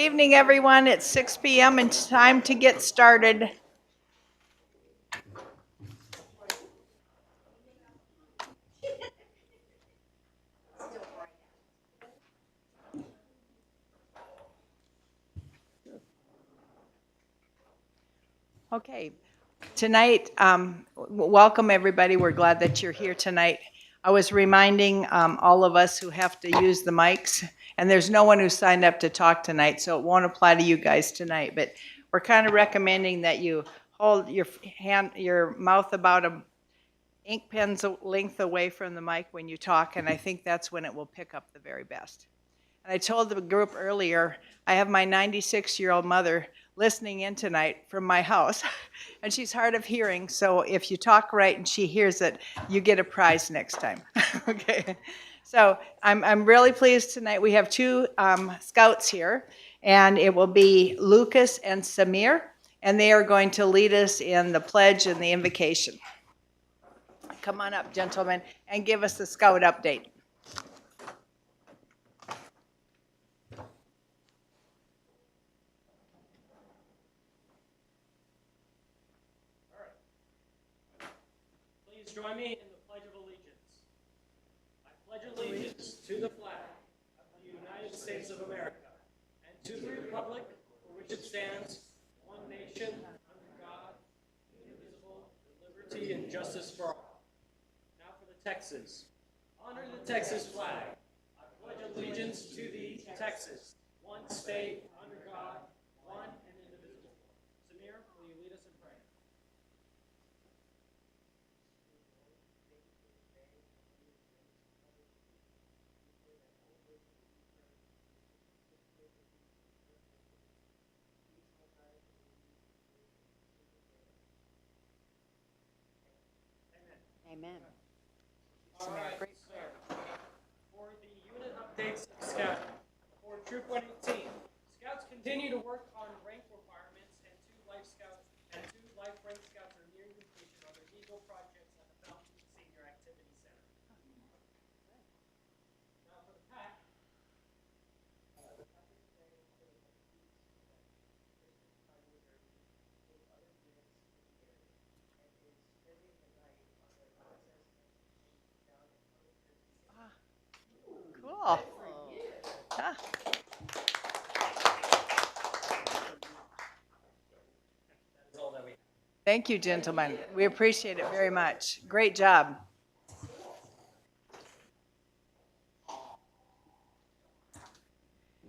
Evening, everyone. It's 6 p.m. and it's time to get started. Okay, tonight, welcome everybody. We're glad that you're here tonight. I was reminding all of us who have to use the mics, and there's no one who signed up to talk tonight, so it won't apply to you guys tonight. But we're kind of recommending that you hold your mouth about a ink pen's length away from the mic when you talk, and I think that's when it will pick up the very best. And I told the group earlier, I have my 96-year-old mother listening in tonight from my house, and she's hard of hearing, so if you talk right and she hears it, you get a prize next time. Okay. So I'm really pleased tonight. We have two scouts here, and it will be Lucas and Samir, and they are going to lead us in the pledge and the invocation. Come on up, gentlemen, and give us the scout update. Please join me in the Pledge of Allegiance. I pledge allegiance to the flag of the United States of America and to the republic for which it stands, one nation, under God, indivisible, with liberty and justice for all. Now for the Texas. Honor the Texas flag. I pledge allegiance to the Texas, one state, under God, one and indivisible. Samir, will you lead us in prayer? Amen. All right, so for the unit updates of Scout, for Troop 118, Scouts continue to work on rank requirements, and two life rank scouts are nearing completion on their Eagle projects at the Fountain Senior Activity Center. Now for the pack. The pack is today for the with other units in the area, and is spending the night on their process down in Cool. Huh. That is all that we have. Thank you, gentlemen. We appreciate it very much. Great job.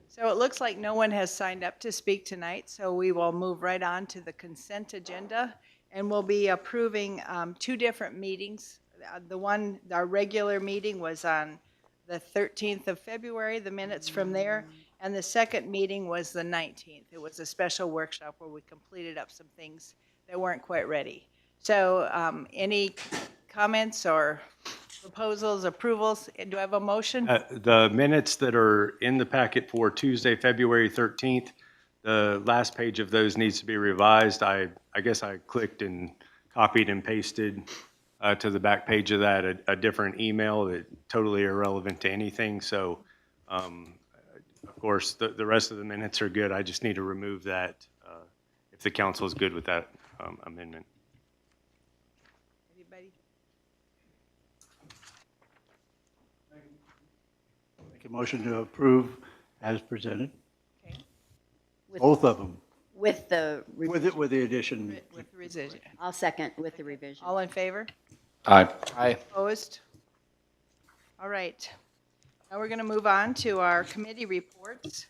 So it looks like no one has signed up to speak tonight, so we will move right on to the consent agenda, and we'll be approving two different meetings. Our regular meeting was on the 13th of February, the minutes from there, and the second meeting was the 19th. It was a special workshop where we completed up some things that weren't quite ready. So any comments or proposals, approvals? Do I have a motion? The minutes that are in the packet for Tuesday, February 13th, the last page of those needs to be revised. I guess I clicked and copied and pasted to the back page of that a different email that totally irrelevant to anything. So, of course, the rest of the minutes are good. I just need to remove that if the council is good with that amendment. Anybody? Make a motion to approve as presented, Okay. both of them, With the, with the addition. With the revision. I'll second with the revision. All in favor? Aye. Aye. Opposed? All right. Now we're going to move on to our committee reports.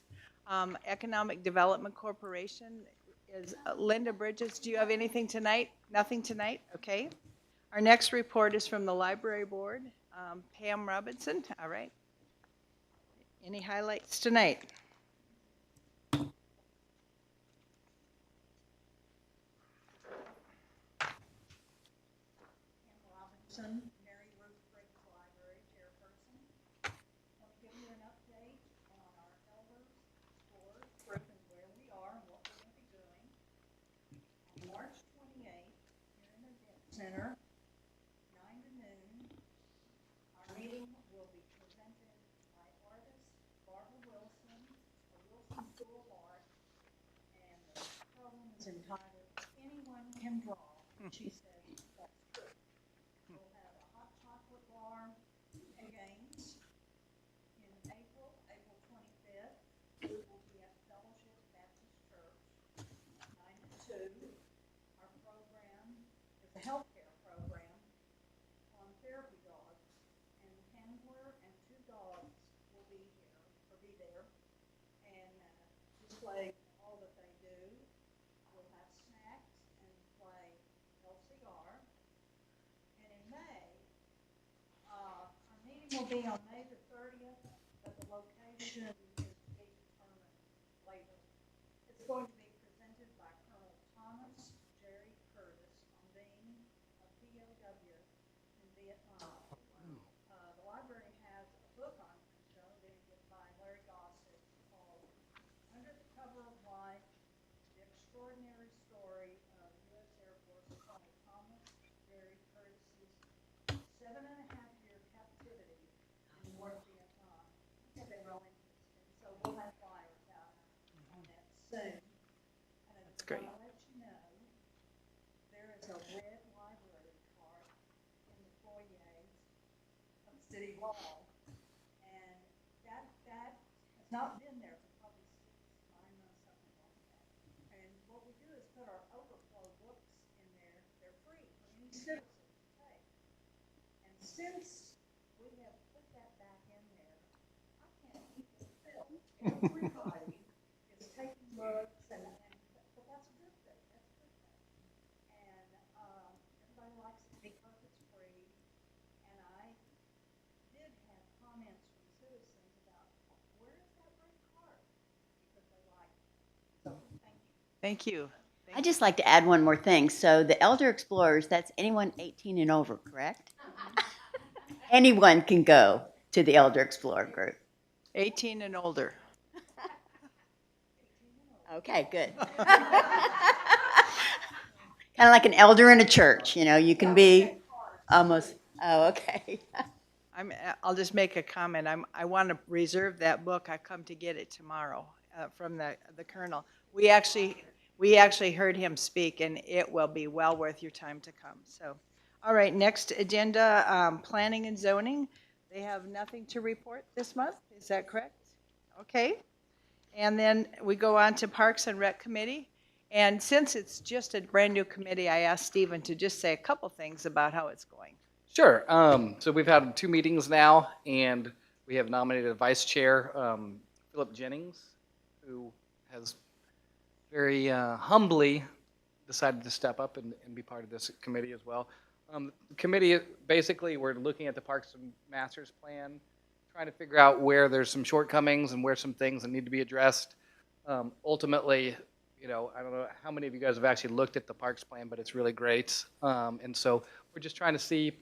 Economic Development Corporation is Linda Bridges. Do you have anything tonight? Nothing tonight? Okay. Our next report is from the Library Board. Pam Robinson. All right. Any highlights tonight? Robinson, Mary Ruth Briggs Library Chairperson. Want to give you an update on our elders, scores, group, and where we are and what we're going to be doing. On March 28th, here in the Event Center, 9 to noon, our meeting will be presented by artist Barbara Wilson, the Wilson School of Art, draw. She said that's true. We'll have a hot chocolate bar and games in April, April 25th. We will be at Fellowship Baptist Church, 9 to 2. Our program is a healthcare program on therapy dogs, and the handler and 2 dogs will be here, or be there, and display all that they do. We'll have snacks and play LCR. And in May, our meeting will be on May the 30th, but the location is to be determined later. It's going to be presented by Colonel Thomas Jerry Curtis on being a POW in Vietnam. The library has a book on Joe by Larry Gossett called Under the Cover of Life, The Extraordinary Story of U.S. Air Force Colonel Thomas Jerry Curtis's 7.5-year captivity in North Vietnam. That they were all interested. So we'll have flyers out on that soon. And I just great. want to let you know, there is a red library card in the foyer of City Hall. And that has not been there for probably 6, 9 months, something like that. And what we do is put our overflow books in there. They're free for any citizen to take. And since we have put that back in there, I can't keep it filled. Everybody is taking books but that's a good thing. That's a good thing. And everybody likes it because it's free. And I did have comments from citizens about, where is that red card? Because they like it. So, thank you. Thank you. I'd just like to add one more thing. So the Elder Explorers, that's anyone 18 and over, correct? Anyone can go to the Elder Explorer group. 18 and older. Okay, good. Kind of like an elder in a church, you know, you can be almost, oh, okay. I'll just make a comment. I want to reserve that book. I come to get it tomorrow from the colonel. We actually heard him speak, and it will be well worth your time to come. So, all right, next agenda, planning and zoning. They have nothing to report this month. Is that correct? Okay. And then we go on to Parks and Rec Committee. And since it's just a brand-new committee, I asked Stephen to just say a couple things about how it's going. Sure. So we've had 2 meetings now, and we have nominated a vice chair, Philip Jennings, who has very humbly decided to step up and be part of this committee as well. The committee, basically, we're looking at the Parks and Masters Plan, trying to figure out where there's some shortcomings and where some things that need to be addressed. Ultimately, you know, I don't know how many of you guys have actually looked at the Parks Plan, but it's really great. And so we're just trying to see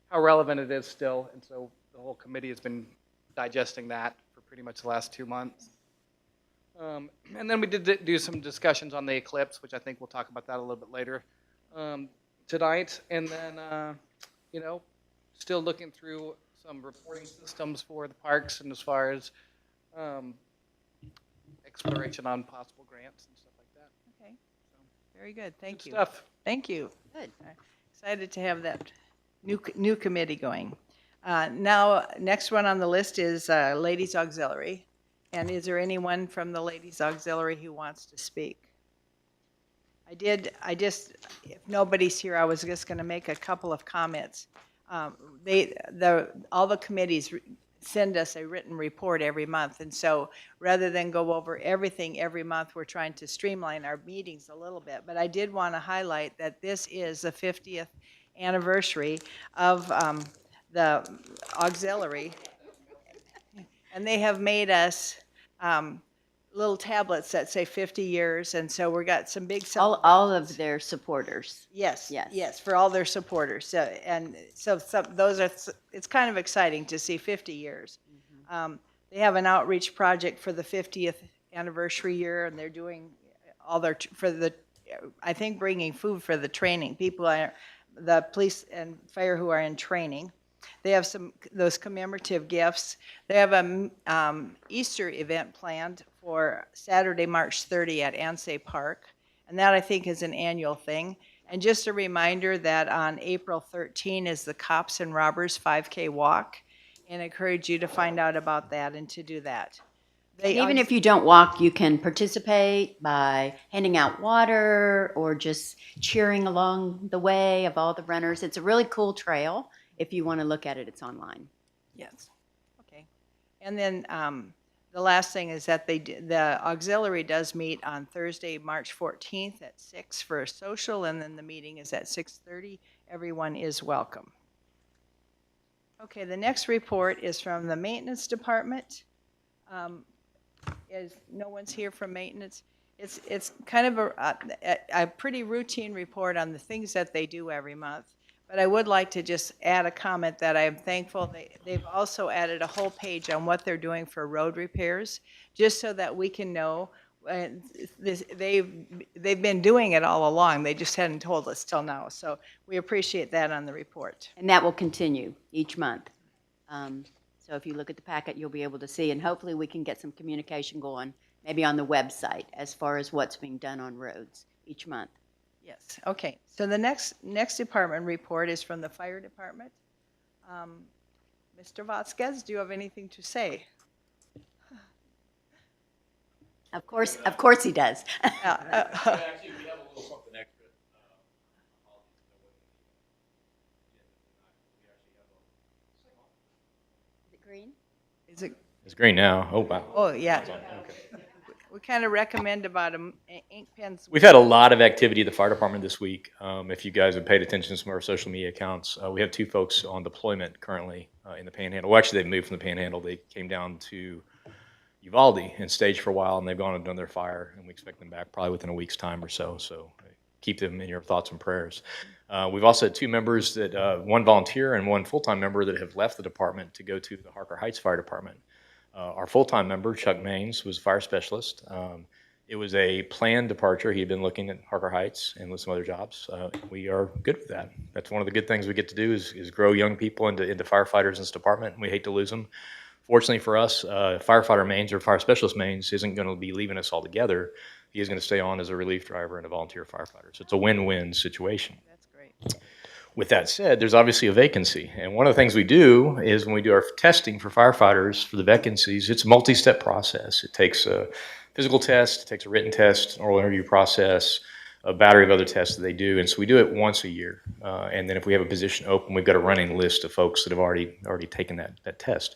how relevant it is still. And so the whole committee has been digesting that for pretty much the last 2 months. And then we did do some discussions on the eclipse, which I think we'll talk about that a little bit later tonight. And then, you know, still looking through some reporting systems for the parks and as far as exploration on possible grants and stuff like that. Okay. Very good. Thank Good you. stuff. Thank you. Good. Excited to have that new committee going. Now, next one on the list is Ladies Auxiliary. And is there anyone from the Ladies Auxiliary who wants to speak? If nobody's here, I was just going to make a couple of comments. All the committees send us a written report every month, and so rather than go over everything every month, we're trying to streamline our meetings a little bit. But I did want to highlight that this is the 50th anniversary of the auxiliary, and they have made us little tablets that say 50 years, and so we got some big All of their supporters. Yes, Yes. yes, for all their supporters. So those are, it's kind of exciting to see 50 years. They have an outreach project for the 50th anniversary year, and they're doing all their, I think bringing food for the training. The police and fire who are in training. They have those commemorative gifts. They have a Easter event planned for Saturday, March 30 at Ansay Park. And that, I think, is an annual thing. And just a reminder that on April 13 is the Cops and Robbers 5K Walk, and I encourage you to find out about that and to do that. They Even if you don't walk, you can participate by handing out water or just cheering along the way of all the runners. It's a really cool trail. If you want to look at it, it's online. Yes, okay. And then the last thing is that the auxiliary does meet on Thursday, March 14th at 6 for a social, and then the meeting is at 6:30. Everyone is welcome. Okay, the next report is from the maintenance department. Is no one's here from maintenance? It's kind of a pretty routine report on the things that they do every month. But I would like to just add a comment that I am thankful they've also added a whole page on what they're doing for road repairs, just so that we can know. They've been doing it all along. They just hadn't told us till now. So we appreciate that on the report. And that will continue each month. So if you look at the packet, you'll be able to see, and hopefully we can get some communication going, maybe on the website, as far as what's being done on roads each month. Yes, okay. So the next department report is from the fire department. Mr. Vasquez, do you have anything to say? Of course he does. Actually, we have a little something extra. Is it green? Is it, It's green now. Oh, wow. oh, yeah. We kind of recommend about ink pens. We've had a lot of activity at the fire department this week. If you guys have paid attention to some of our social media accounts, we have 2 folks on deployment currently in the Panhandle. Well, actually, they've moved from the Panhandle. They came down to Uvalde and staged for a while, and they've gone and done their fire, and we expect them back probably within a week's time or so. So keep them in your thoughts and prayers. We've also had 2 members that, one volunteer and one full-time member that have left the department to go to the Harker Heights Fire Department. Our full-time member, Chuck Maines, was a fire specialist. It was a planned departure. He had been looking at Harker Heights and with some other jobs. We are good with that. That's one of the good things we get to do is grow young people into firefighters in this department, and we hate to lose them. Fortunately for us, firefighter Maines or fire specialist Maines isn't going to be leaving us altogether. He is going to stay on as a relief driver and a volunteer firefighter. So it's a win-win situation. That's great. With that said, there's obviously a vacancy. And one of the things we do is when we do our testing for firefighters for the vacancies, it's a multi-step process. It takes a physical test, it takes a written test, an oral interview process, a battery of other tests that they do. And so we do it once a year. And then if we have a position open, we've got a running list of folks that have already taken that test.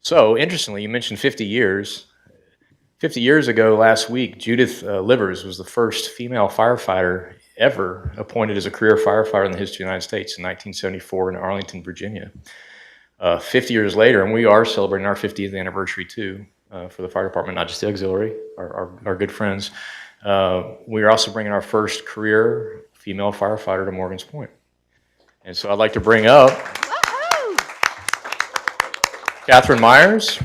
So interestingly, you mentioned 50 years. 50 years ago last week, Judith Livers was the first female firefighter ever appointed as a career firefighter in the history of the United States in 1974 in Arlington, Virginia. 50 years later, and we are celebrating our 50th anniversary too for the fire department, not just the auxiliary, our good friends. We are also bringing our first career female firefighter to Morgan's Point. And so I'd like to bring up Catherine Myers.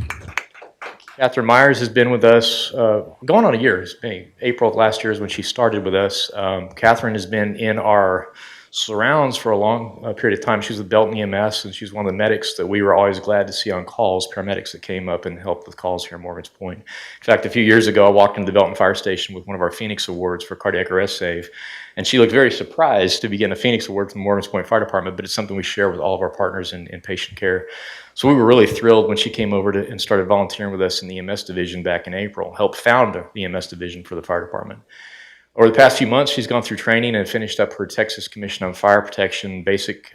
Catherine Myers has been with us going on a year. It's been April of last year is when she started with us. Catherine has been in our surrounds for a long period of time. She was with Belton EMS, and she was one of the medics that we were always glad to see on calls, paramedics that came up and helped with calls here in Morgan's Point. In fact, a few years ago, I walked into the Belton Fire Station with one of our Phoenix Awards for cardiac arrest save, and she looked very surprised to be getting a Phoenix Award from the Morgan's Point Fire Department, but it's something we share with all of our partners in patient care. So we were really thrilled when she came over and started volunteering with us in the EMS division back in April, helped found the EMS division for the fire department. Over the past few months, she's gone through training and finished up her Texas Commission on Fire Protection basic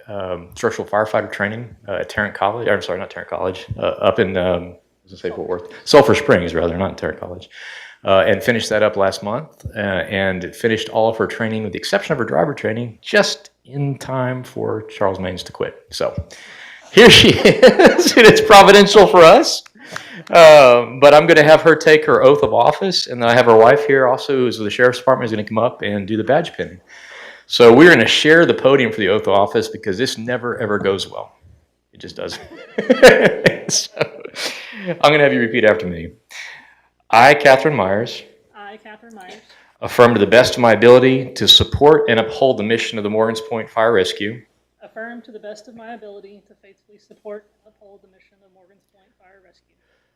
structural firefighter training at Tarrant College. I'm sorry, not Tarrant College, up in, Fort Worth, Sulphur Springs, rather, not Tarrant College. And finished that up last month and finished all of her training with the exception of her driver training just in time for Charles Maines to quit. So here she is, and it's providential for us. But I'm going to have her take her oath of office, and then I have her wife here also, who's with the Sheriff's Department, is going to come up and do the badge pinning. So we're going to share the podium for the oath of office because this never, ever goes well. It just doesn't. So I'm going to have you repeat after me. I, Catherine Myers, I, Catherine Myers, affirm to the best of my ability to support and uphold the mission of the Morgan's Point Fire Rescue, affirm to the best of my ability to faithfully support and uphold the mission of Morgan's Point Fire Rescue.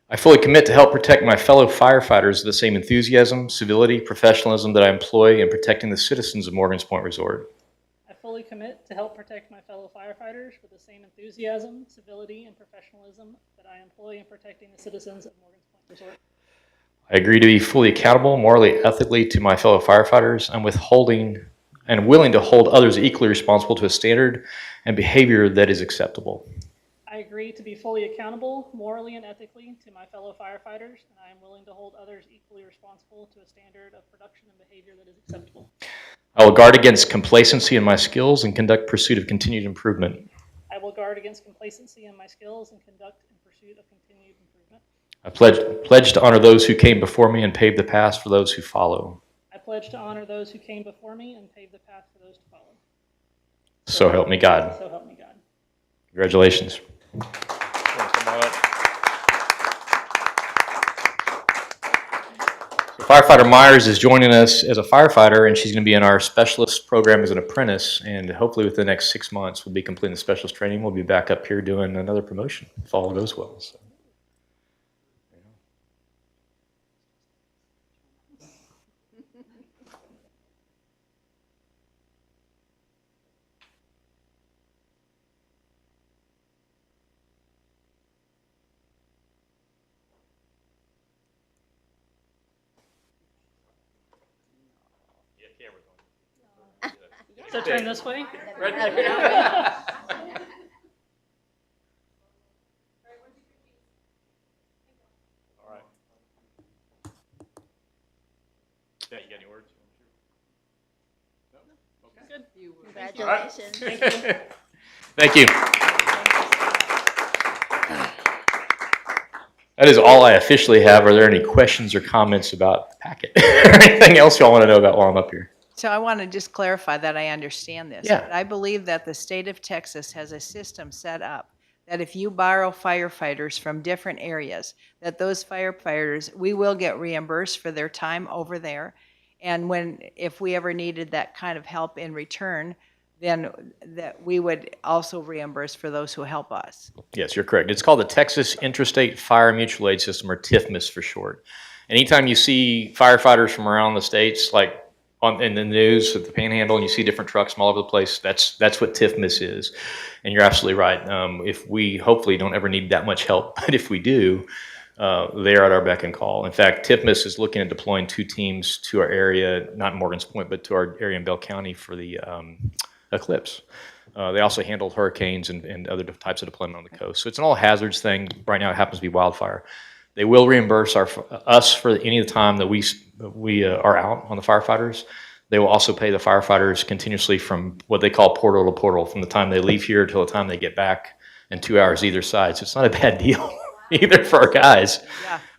I fully commit to help protect my fellow firefighters with the same enthusiasm, civility, professionalism that I employ in protecting the citizens of Morgan's Point Resort. fully commit to help protect my fellow firefighters with the same enthusiasm, civility, and professionalism that I employ in protecting the citizens of Morgan's Point Resort. I agree to be fully accountable, morally, ethically to my fellow firefighters. I'm withholding and willing to hold others equally responsible to a standard and behavior that is acceptable. I agree to be fully accountable, morally and ethically, to my fellow firefighters, and I am willing to hold others equally responsible to a standard of production and behavior that is acceptable. I will guard against complacency in my skills and conduct pursuit of continued improvement. I will guard against complacency in my skills and conduct in pursuit of continued improvement. I pledge to honor those who came before me and pave the path for those who follow. I pledge to honor those who came before me and pave the path for those to follow. So help me God. So help me God. Congratulations. Firefighter Myers is joining us as a firefighter, and she's going to be in our specialist program as an apprentice. And hopefully, within the next 6 months, we'll be completing the specialist training. We'll be back up here doing another promotion if all goes well. So. So turn this way. Yeah, you got any words? Good. Congratulations. Thank you. That is all I officially have. Are there any questions or comments about the packet? Or anything else y'all want to know about while I'm up here? So I want to just clarify that I understand this. Yeah. But I believe that the state of Texas has a system set up that if you borrow firefighters from different areas, that those firefighters, we will get reimbursed for their time over there. And if we ever needed that kind of help in return, then that we would also reimburse for those who help us. Yes, you're correct. It's called the Texas Interstate Fire Mutual Aid System, or TIFMAS for short. Anytime you see firefighters from around the states, like in the news at the Panhandle, and you see different trucks from all over the place, that's what TIFMAS is. And you're absolutely right. If we hopefully don't ever need that much help, but if we do, they are at our beck and call. In fact, TIFMAS is looking at deploying 2 teams to our area, not in Morgan's Point, but to our area in Bell County for the eclipse. They also handle hurricanes and other types of deployment on the coast. So it's an all hazards thing. Right now it happens to be wildfire. They will reimburse us for any of the time that we are out on the firefighters. They will also pay the firefighters continuously from what they call portal to portal, from the time they leave here till the time they get back, and 2 hours either side. So it's not a bad deal either for our guys.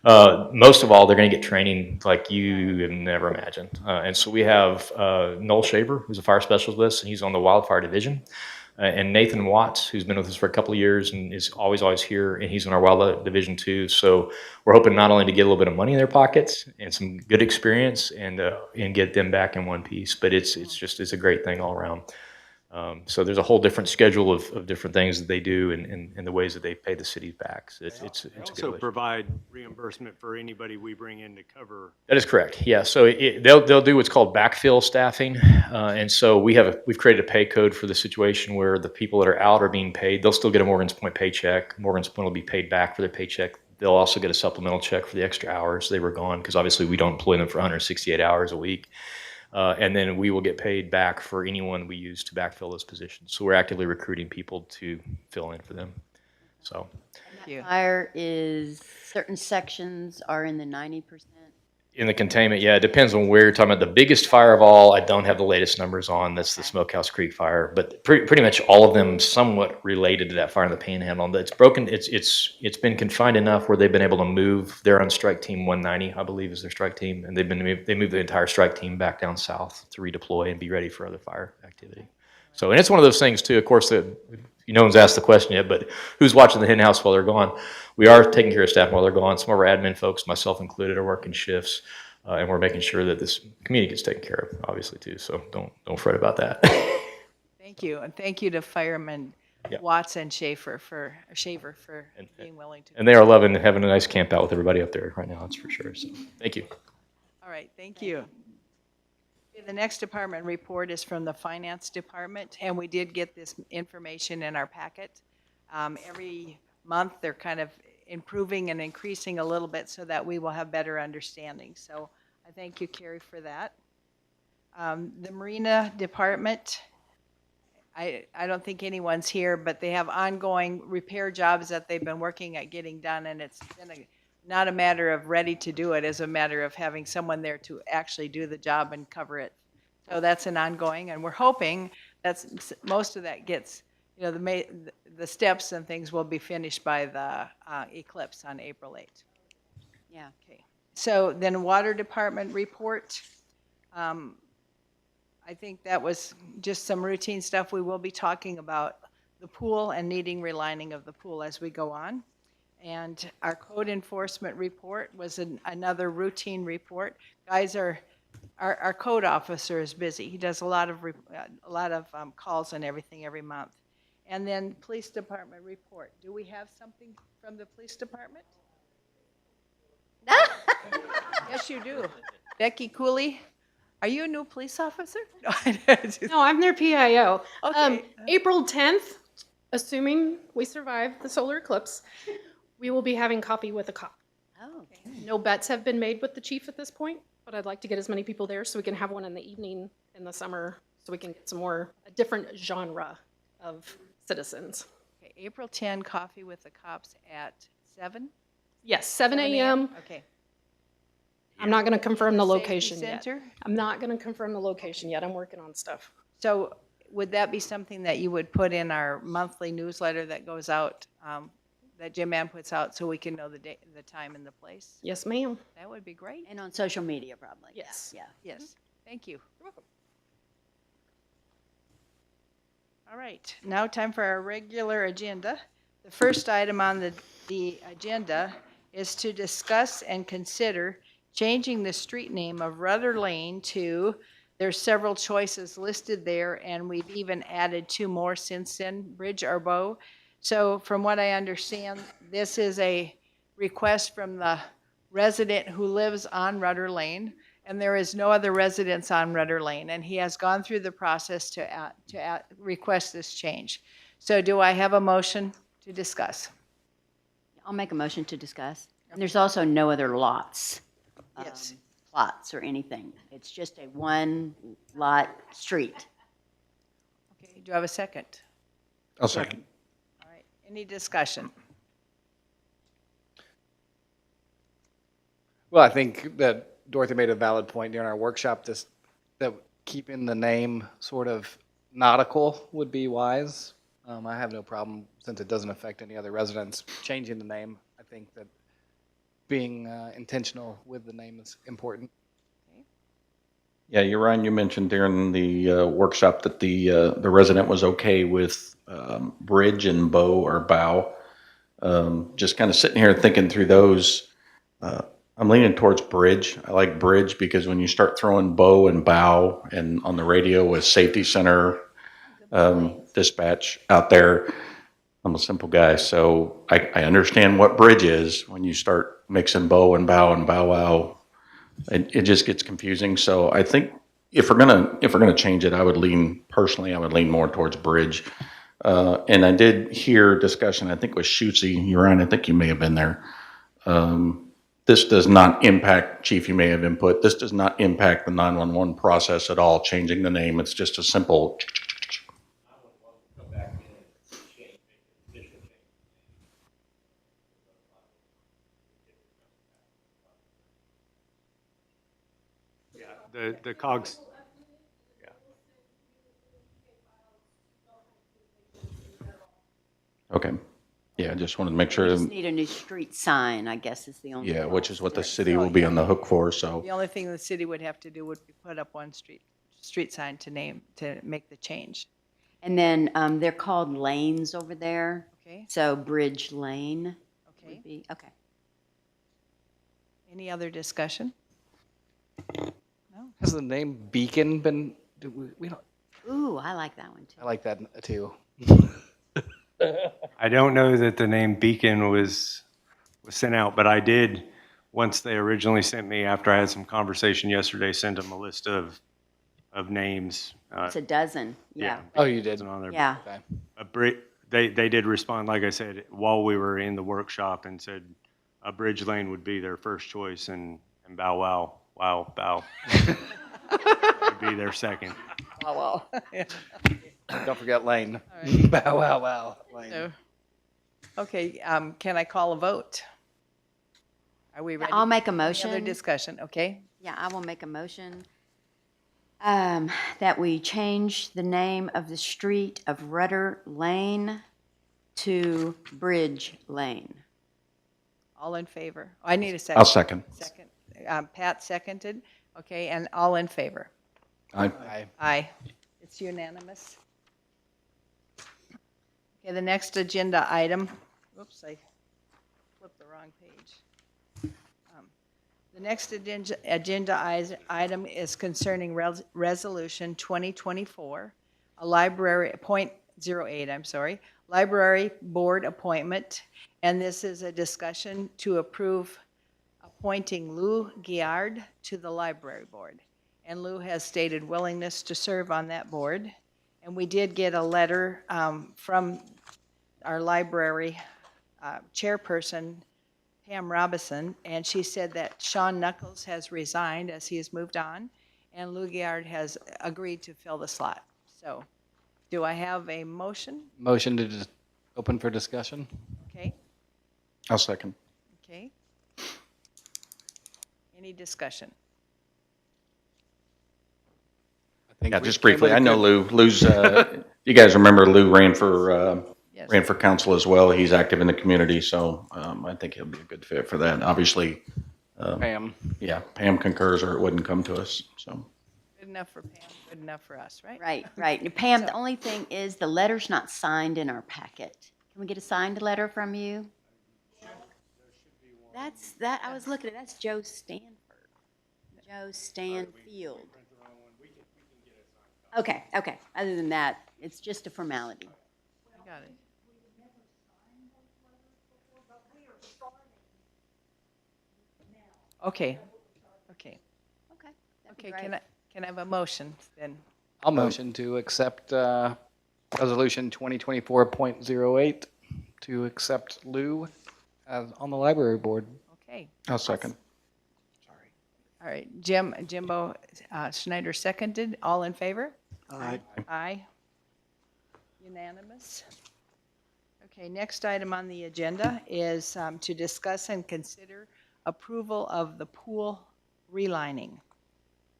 Yeah. Most of all, they're going to get training like you have never imagined. And so we have Noel Shaver, who's a fire specialist, and he's on the wildfire division. And Nathan Watts, who's been with us for a couple of years and is always here, and he's in our wildlife division too. So we're hoping not only to get a little bit of money in their pockets and some good experience and get them back in one piece, but it's a great thing all around. So there's a whole different schedule of different things that they do and the ways that they pay the city back. So it's a good Also relationship. provide reimbursement for anybody we bring in to cover. That is correct. Yeah. So they'll do what's called backfill staffing, and so we've created a pay code for the situation where the people that are out are being paid. They'll still get a Morgan's Point paycheck. Morgan's Point will be paid back for their paycheck. They'll also get a supplemental check for the extra hours they were gone, because obviously we don't employ them for 168 hours a week. And then we will get paid back for anyone we use to backfill those positions. So we're actively recruiting people to fill in for them. So. Thank you. Fire is, certain sections are in the 90%. In the containment, yeah, it depends on where you're talking about. The biggest fire of all, I don't have the latest numbers on. That's the Smokehouse Creek fire, but pretty much all of them somewhat related to that fire in the Panhandle. It's broken. It's been confined enough where they've been able to move. They're on strike team 190, I believe, is their strike team, and they moved the entire strike team back down south to redeploy and be ready for other fire activity. So, and it's one of those things too. Of course, that no one's asked the question yet, but who's watching the hen house while they're gone? We are taking care of staff while they're gone. Some of our admin folks, myself included, are working shifts, and we're making sure that this community gets taken care of, obviously too. So don't fret about that. Thank you. And thank you to Fireman Yeah. Watts and Shaver for being willing to. And they are loving having a nice camp out with everybody up there right now, that's for sure. So thank you. All right, thank you. The next department report is from the Finance Department, and we did get this information in our packet. Every month, they're kind of improving and increasing a little bit so that we will have better understanding. So I thank you, Carrie, for that. The Marina Department, I don't think anyone's here, but they have ongoing repair jobs that they've been working at getting done, and it's been not a matter of ready to do it, it's a matter of having someone there to actually do the job and cover it. So that's an ongoing, and we're hoping that's, most of that gets, the steps and things will be finished by the eclipse on April 8th. Yeah. Okay. So then Water Department report. I think that was just some routine stuff. We will be talking about the pool and needing relining of the pool as we go on. And our code enforcement report was another routine report. Guys our code officer is busy. He does a lot of calls and everything every month. And then police department report. Do we have something from the police department? Yes, you do. Becky Cooley, are you a new police officer? No, I'm their PIO. Okay. April 10th, assuming we survive the solar eclipse, we will be having coffee with a cop. Oh, No bets have been made with the chief at this point, but I'd like to get as many people there so we can have one in the evening in the summer so we can get a different genre of citizens. Okay, April 10, coffee with the cops at 7? Yes, 7 a.m. Okay. I'm not going to confirm the Safety location yet. Center? I'm not going to confirm the location yet. I'm working on stuff. So would that be something that you would put in our monthly newsletter that goes out, that Jim Ann puts out, so we can know the day, the time and the place? Yes, ma'am. That would be great. and on social media, probably. Yes. Yeah. Yes, thank you. You're welcome. All right, now time for our regular agenda. The first item on the agenda is to discuss and consider changing the street name of Rudder Lane to, there's several choices listed there, and we've even added 2 more since then, Bridge or Bow. So from what I understand, this is a request from the resident who lives on Rudder Lane, and there is no other residence on Rudder Lane, and he has gone through the process to request this change. So do I have a motion to discuss? I'll make a motion to discuss. And there's also no other lots. Yes. Plots or anything. It's just a one-lot street. Okay, do I have a second? I'll second. All right, any discussion? Well, I think that Dorothy made a valid point during our workshop, that keeping the name sort of nautical would be wise. I have no problem, since it doesn't affect any other residents, changing the name. I think that being intentional with the name is important. Yeah, you're right. You mentioned during the workshop that the resident was okay with bridge and bow or bow. Just kind of sitting here thinking through those, I'm leaning towards bridge. I like bridge because when you start throwing bow and bow, and on the radio with safety center dispatch out there, I'm a simple guy, so I understand what bridge is. When you start mixing bow and bow wow, it just gets confusing. So I think if we're gonna change it, I would lean more towards bridge. And I did hear discussion, I think it was Shootsy, Ryan, I think you may have been there. This does not impact, Chief, you may have input, this does not impact the 911 process at all, changing the name. It's just a simple. The COGS, Okay. Yeah, I just wanted to make sure, Just need a new street sign, I guess is the only. yeah, which is what the cost. city will be on the hook for, so. The only thing the city would have to do would be put up one street sign to make the change. And then they're called lanes over there. Okay, So Bridge Lane okay. would be, okay. Any other discussion? Has the name Beacon been, we don't, Ooh, I like that one too. I like that too. I don't know that the name Beacon was sent out, but I did, once they originally sent me, after I had some conversation yesterday, send them a list of of names. It's a dozen, yeah. Oh, you did? Wasn't on there. Yeah. Okay. They did respond, like I said, while we were in the workshop and said Bridge Lane would be their first choice and Bow Wow would be their second. Oh, well. Don't forget Lane. right. Bow wow wow. Lane. So, okay, can I call a vote? Are we ready? I'll make a Any other motion. discussion, okay? Yeah, I will make a motion that we change the name of the street of Rudder Lane to Bridge Lane. All in favor? I need a 2nd I'll second. Second. Pat seconded. Okay, and all in favor? Aye. Aye. Aye. It's unanimous. Okay, the next agenda item, whoops, I flipped the wrong page. The next agenda item is concerning Resolution 2024, a library, .08, I'm sorry, library board appointment. And this is a discussion to approve appointing Lou Giard to the library board. And Lou has stated willingness to serve on that board. And we did get a letter from our library chairperson, Pam Robinson, and she said that Sean Knuckles has resigned as he has moved on, and Lou Giard has agreed to fill the slot. So, do I have a motion? Motion to just open for discussion? Okay, I'll second. okay. Any discussion? I think Yeah, we just came briefly, with a I know good- Lou's, you guys remember Lou ran for Yes. council as well. He's active in the community, so I think he'll be a good fit for that. Obviously, Pam. yeah, Pam concurs or it wouldn't come to us, so. Good enough for Pam, good enough for us, right? Right, right. And Pam, the only thing is the letter's not signed in our packet. Can we get a signed letter from you? I was looking at, that's Joe Stanford. Joe Stanfield. Okay, okay. Other than that, it's just a formality. I got it. Okay, okay, Okay. that'd be okay, great. can I have a motion then? I'll motion to accept Resolution 2024.08 to accept Lou as on the library board. Okay, I'll second. all right, Jimbo Schneider seconded, all in favor? Aye. Aye. Unanimous. Okay, next item on the agenda is to discuss and consider approval of the pool relining.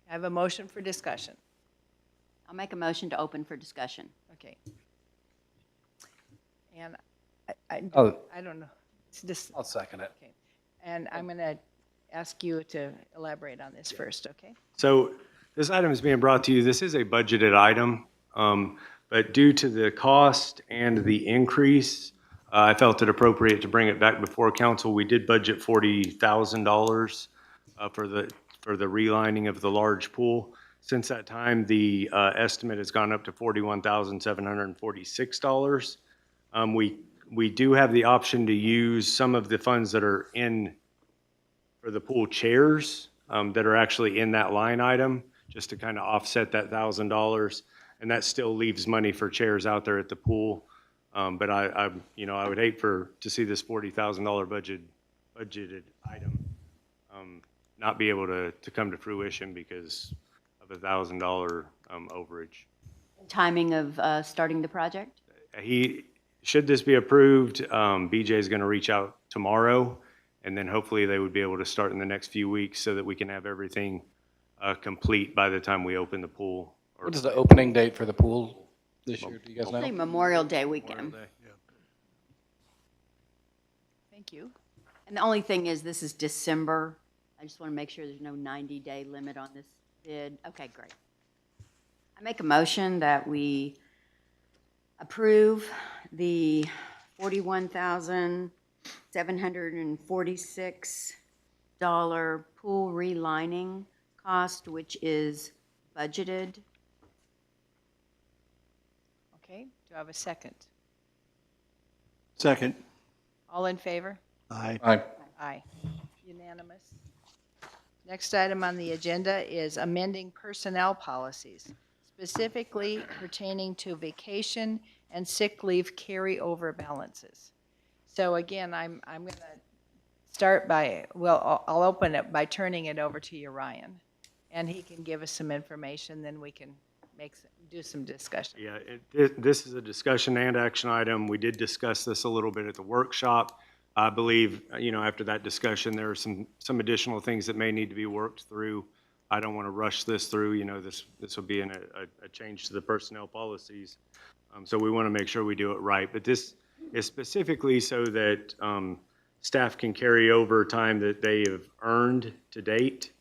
I have a motion for discussion. I'll make a motion to open for discussion. Okay. And Oh, I don't know. It's just, I'll second it. okay. And I'm going to ask you to elaborate on this first, okay? So this item is being brought to you, this is a budgeted item, but due to the cost and the increase, I felt it appropriate to bring it back before council. We did budget $40,000 for the relining of the large pool. Since that time, the estimate has gone up to $41,746. We do have the option to use some of the funds that are in for the pool chairs that are actually in that line item, just to kind of offset that $1,000. And that still leaves money for chairs out there at the pool. But I would hate to see this $40,000 budgeted item not be able to come to fruition because of a $1,000 overage. Timing of starting the project? Should this be approved, BJ is going to reach out tomorrow, and then hopefully they would be able to start in the next few weeks so that we can have everything complete by the time we open the pool. What is the opening date for the pool this year? Do you guys Hopefully know? Memorial Day weekend. Thank you. And the only thing is, this is December. I just want to make sure there's no 90-day limit on this bid. Okay, great. I make a motion that we approve the $41,746 pool relining cost, which is budgeted. Okay, do I have a second? Second. All in favor? Aye. Aye. Aye. Unanimous. Next item on the agenda is amending personnel policies, specifically pertaining to vacation and sick leave carryover balances. So again, I'm going to start by, well, I'll open it by turning it over to you, Ryan. And he can give us some information, then we can do some discussion. Yeah, this is a discussion and action item. We did discuss this a little bit at the workshop. I believe, after that discussion, there are some additional things that may need to be worked through. I don't want to rush this through, this will be a change to the personnel policies. So we want to make sure we do it right. But this is specifically so that staff can carry over time that they have earned to date,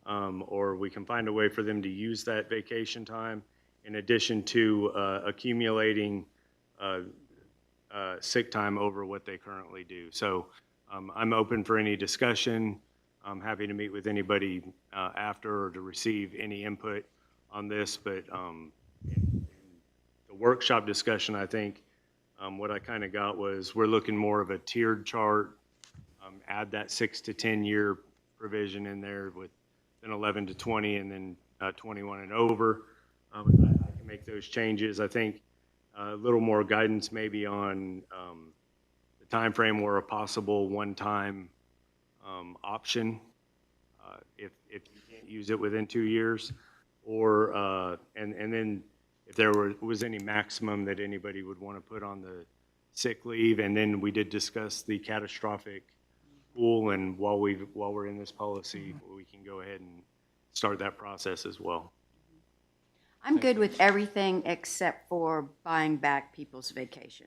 or we can find a way for them to use that vacation time in addition to accumulating sick time over what they currently do. So I'm open for any discussion. I'm happy to meet with anybody after or to receive any input on this. But in the workshop discussion, I think what I kind of got was we're looking more of a tiered chart. Add that 6 to 10 year provision in there with then 11 to 20 and then 21 and over. I can make those changes. I think a little more guidance maybe on the time frame or a possible one-time option if you can't use it within 2 years, or and then if there was any maximum that anybody would want to put on the sick leave. And then we did discuss the catastrophic pool, and while we're in this policy, we can go ahead and start that process as well. I'm good with everything except for buying back people's vacation.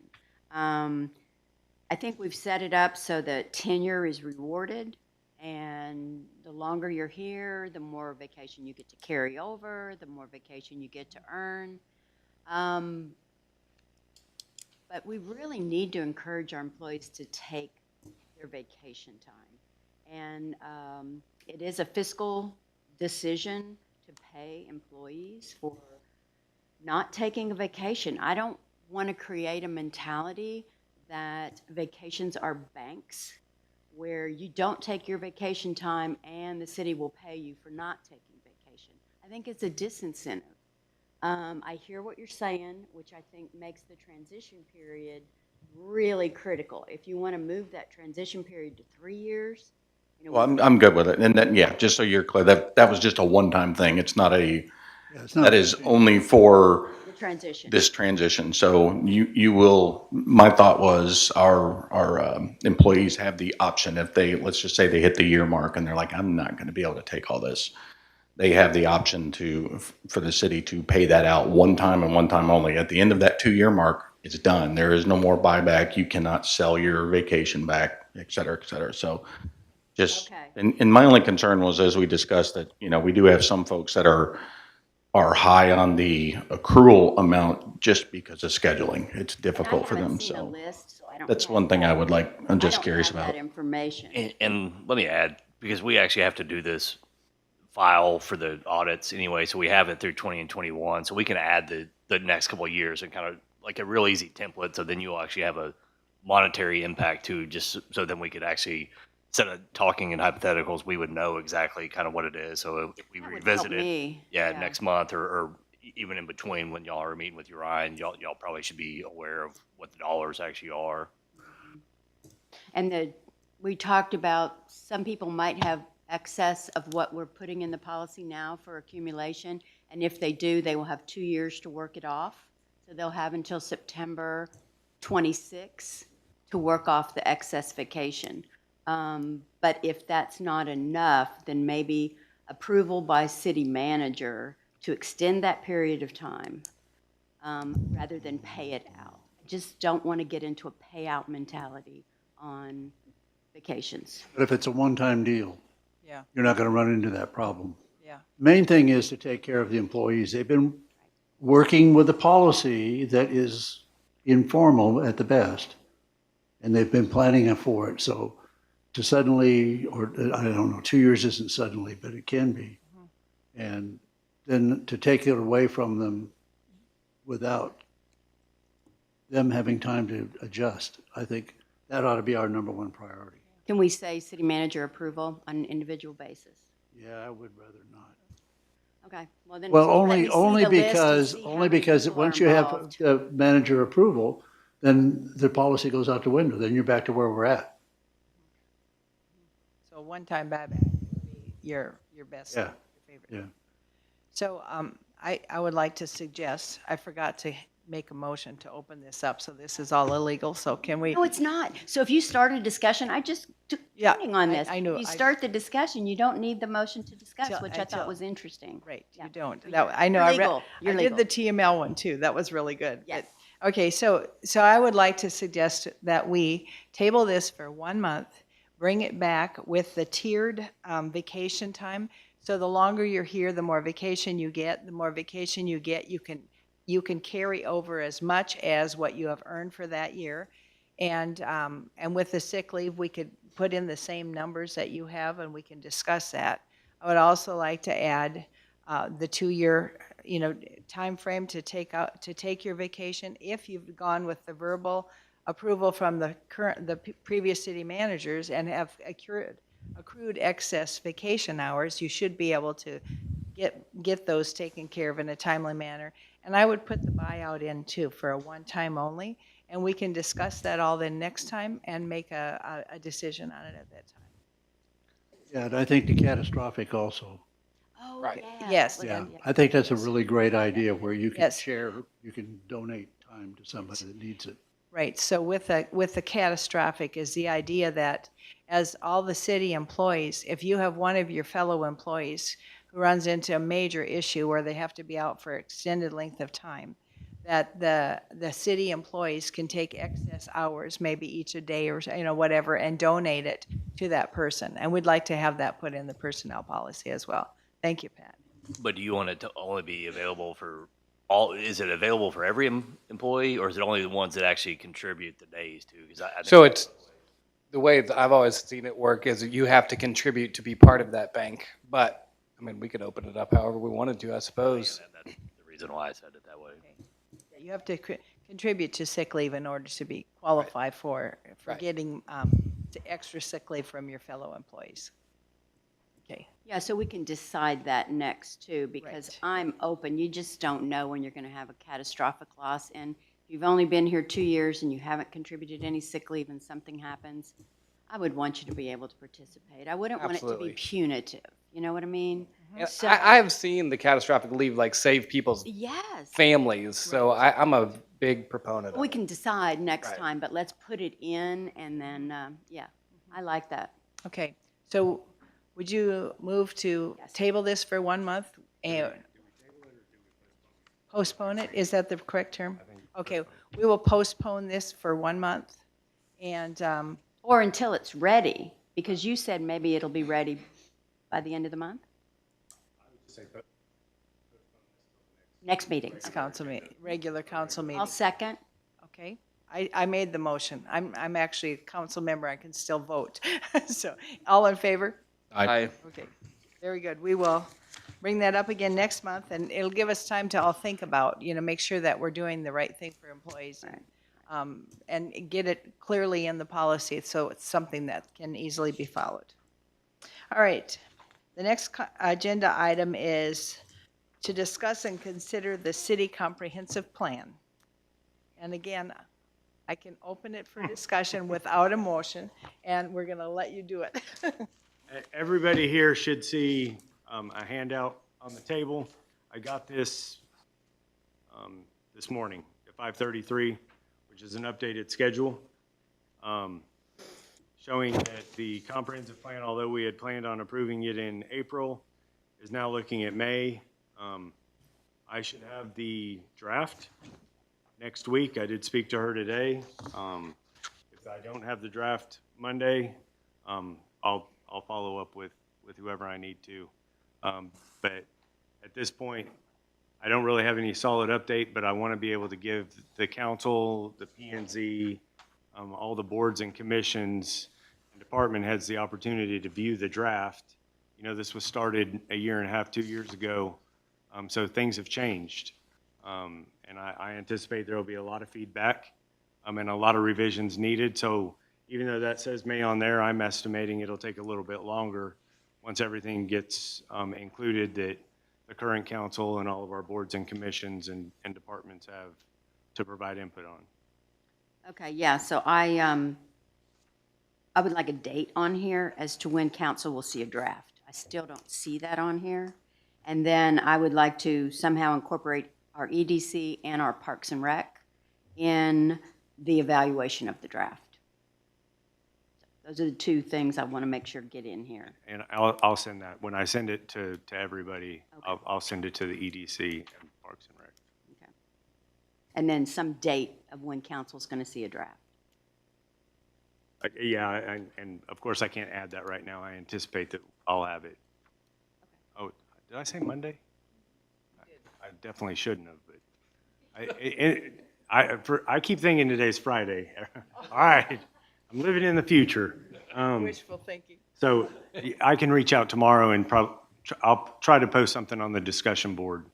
I think we've set it up so that tenure is rewarded, and the longer you're here, the more vacation you get to carry over, the more vacation you get to earn. But we really need to encourage our employees to take their vacation time. And it is a fiscal decision to pay employees for not taking a vacation. I don't want to create a mentality that vacations are banks where you don't take your vacation time and the city will pay you for not taking vacation. I think it's a disincentive. I hear what you're saying, which I think makes the transition period really critical. If you want to move that transition period to 3 years, Well, I'm good with it. And then, yeah, just so you're clear, that was just a one-time thing. It's not that is only for the transition. this transition. So you will, my thought was our employees have the option if they, let's just say they hit the year mark and they're like, I'm not going to be able to take all this. They have the option for the city to pay that out one time and one time only. At the end of that 2-year mark, it's done. There is no more buyback. You cannot sell your vacation back, et cetera, et cetera. So just, Okay. and my only concern was, as we discussed, that, we do have some folks that are high on the accrual amount just because of scheduling. It's difficult for them. I haven't seen a So list, so I don't that's have one thing that. I'm just I don't curious have about. that information. And let me add, because we actually have to do this file for the audits anyway, so we have it through 20 and 21, so we can add the next couple of years and kind of like a real easy template, so then you'll actually have a monetary impact too, just so then we could actually, instead of talking in hypotheticals, we would know exactly kind of what it is. So if we That would revisit help it, me. next month or even in between when y'all are meeting with Uriah, y'all probably should be aware of what the dollars actually are. And we talked about some people might have excess of what we're putting in the policy now for accumulation. And if they do, they will have 2 years to work it off. So they'll have until September 26 to work off the excess vacation. But if that's not enough, then maybe approval by city manager to extend that period of time rather than pay it out. I just don't want to get into a payout mentality on vacations. But if it's a one-time deal, Yeah, you're not going to run into that problem. yeah. Main thing is to take care of the employees. They've been working with a policy that is informal at the best, and they've been planning for it. So to suddenly, or I don't know, 2 years isn't suddenly, but it can be. And then to take it away from them without them having time to adjust, I think that ought to be our number one priority. Can we say city manager approval on an individual basis? Yeah, I would rather not. Okay, well then. Well, let me only see the list and see how many because people are once you have involved. the manager approval, then the policy goes out the window. Then you're back to where we're at. So one-time buyback would be your best, Yeah. your favorite. Yeah. So I would like to suggest, I forgot to make a motion to open this up, so this is all illegal, so can we? No, it's not. So if you start a discussion, I just took Yeah, training on I- this. I knew. If you I- start the discussion, you don't need the motion to discuss, Till- which I until- thought was interesting. Right, Yeah. you don't. So That, you're- I know, you're I read, legal. You're I did legal. the TML one too, that was really good. Yes. But- Okay, so I would like to suggest that we table this for 1 month, bring it back with the tiered vacation time. So the longer you're here, the more vacation you get. The more vacation you get, you can carry over as much as what you have earned for that year. And with the sick leave, we could put in the same numbers that you have, and we can discuss that. I would also like to add the 2-year, timeframe to take your vacation. If you've gone with the verbal approval from the previous city managers and have accrued excess vacation hours, you should be able to get those taken care of in a timely manner. And I would put the buyout in too for a one-time only, and we can discuss that all then next time and make a decision on it at that time. Yeah, and I think the catastrophic also. Oh, Right. yeah. Yes. Yeah, I think that's a really great idea where you can Yes. share, you can donate time to somebody that needs it. Right, so with the catastrophic is the idea that as all the city employees, if you have one of your fellow employees who runs into a major issue where they have to be out for extended length of time, that the city employees can take excess hours, maybe each a day or, whatever, and donate it to that person. And we'd like to have that put in the personnel policy as well. Thank you, Pat. But do you want it to only be available for is it available for every employee, or is it only the ones that actually contribute the days too? Because I So it's, the way that I've always seen it work is you have to contribute to be part of that bank. But, I mean, we could open it up however we wanted to, I suppose. that's the reason why I said it that way. You have to contribute to sick leave in order to be qualified for Right. getting the extra sick leave from your fellow employees. Okay. Yeah, so we can decide that next too, because Right. I'm open. You just don't know when you're going to have a catastrophic loss. And if you've only been here 2 years and you haven't contributed any sick leave and something happens, I would want you to be able to participate. I wouldn't want it to Absolutely. be punitive. You know what I mean? And So- I have seen the catastrophic leave like save people's Yes. families, so I'm a big proponent of We it. can decide next Right. time, but let's put it in and then, yeah, I like that. Okay, so would you move to Yes. table this for 1 month and postpone it? Is that the correct term? Okay, we will postpone this for 1 month and, Or until it's ready, because you said maybe it'll be ready by the end of the month? Next meeting. it's council meeting, regular council meeting. I'll second. Okay, I made the motion. I'm actually a council member, I can still vote. So, all in favor? I Okay, very good. We will bring that up again next month, and it'll give us time to all think about, make sure that we're doing the right thing for employees. And get it clearly in the policy, so it's something that can easily be followed. All right, the next agenda item is to discuss and consider the city comprehensive plan. And again, I can open it for discussion without a motion, and we're gonna let you do it. Everybody here should see a handout on the table. I got this this morning at 5:33, which is an updated schedule, showing that the comprehensive plan, although we had planned on approving it in April, is now looking at May. I should have the draft next week. I did speak to her today. If I don't have the draft Monday, I'll follow up with whoever I need to. But at this point, I don't really have any solid update, but I want to be able to give the council, the P and Z, all the boards and commissions and department heads the opportunity to view the draft. This was started a year and a half, 2 years ago, so things have changed. And I anticipate there will be a lot of feedback and a lot of revisions needed. So even though that says May on there, I'm estimating it'll take a little bit longer once everything gets included, that the current council and all of our boards and commissions and departments have to provide input on. Okay, yeah, so I would like a date on here as to when council will see a draft. I still don't see that on here. And then I would like to somehow incorporate our EDC and our Parks and Rec in the evaluation of the draft. Those are the two things I want to make sure get in here. And I'll send that. When I send it to everybody, I'll send it to the EDC and Parks and Rec. Okay. And then some date of when council's going to see a draft. Yeah, and of course, I can't add that right now. I anticipate that I'll have it. Oh, did I say Monday? I definitely shouldn't have, but I keep thinking today's Friday. All right, I'm living in the future. Wishful thinking. So I can reach out tomorrow and I'll try to post something on the discussion board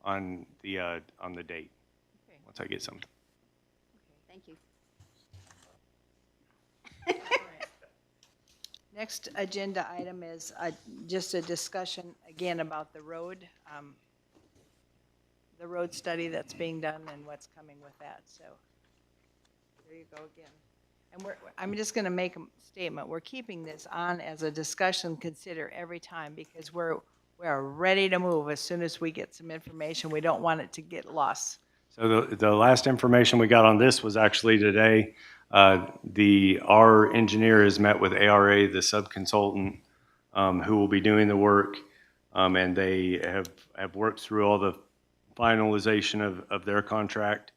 on the date, Okay. once I get something. Thank you. Next agenda item is just a discussion again about the road study that's being done and what's coming with that. So there you go again. And I'm just going to make a statement. We're keeping this on as a discussion consider every time because we are ready to move as soon as we get some information. We don't want it to get lost. So the last information we got on this was actually today. Our engineer has met with ARA, the subconsultant, who will be doing the work, and they have worked through all the finalization of their contract.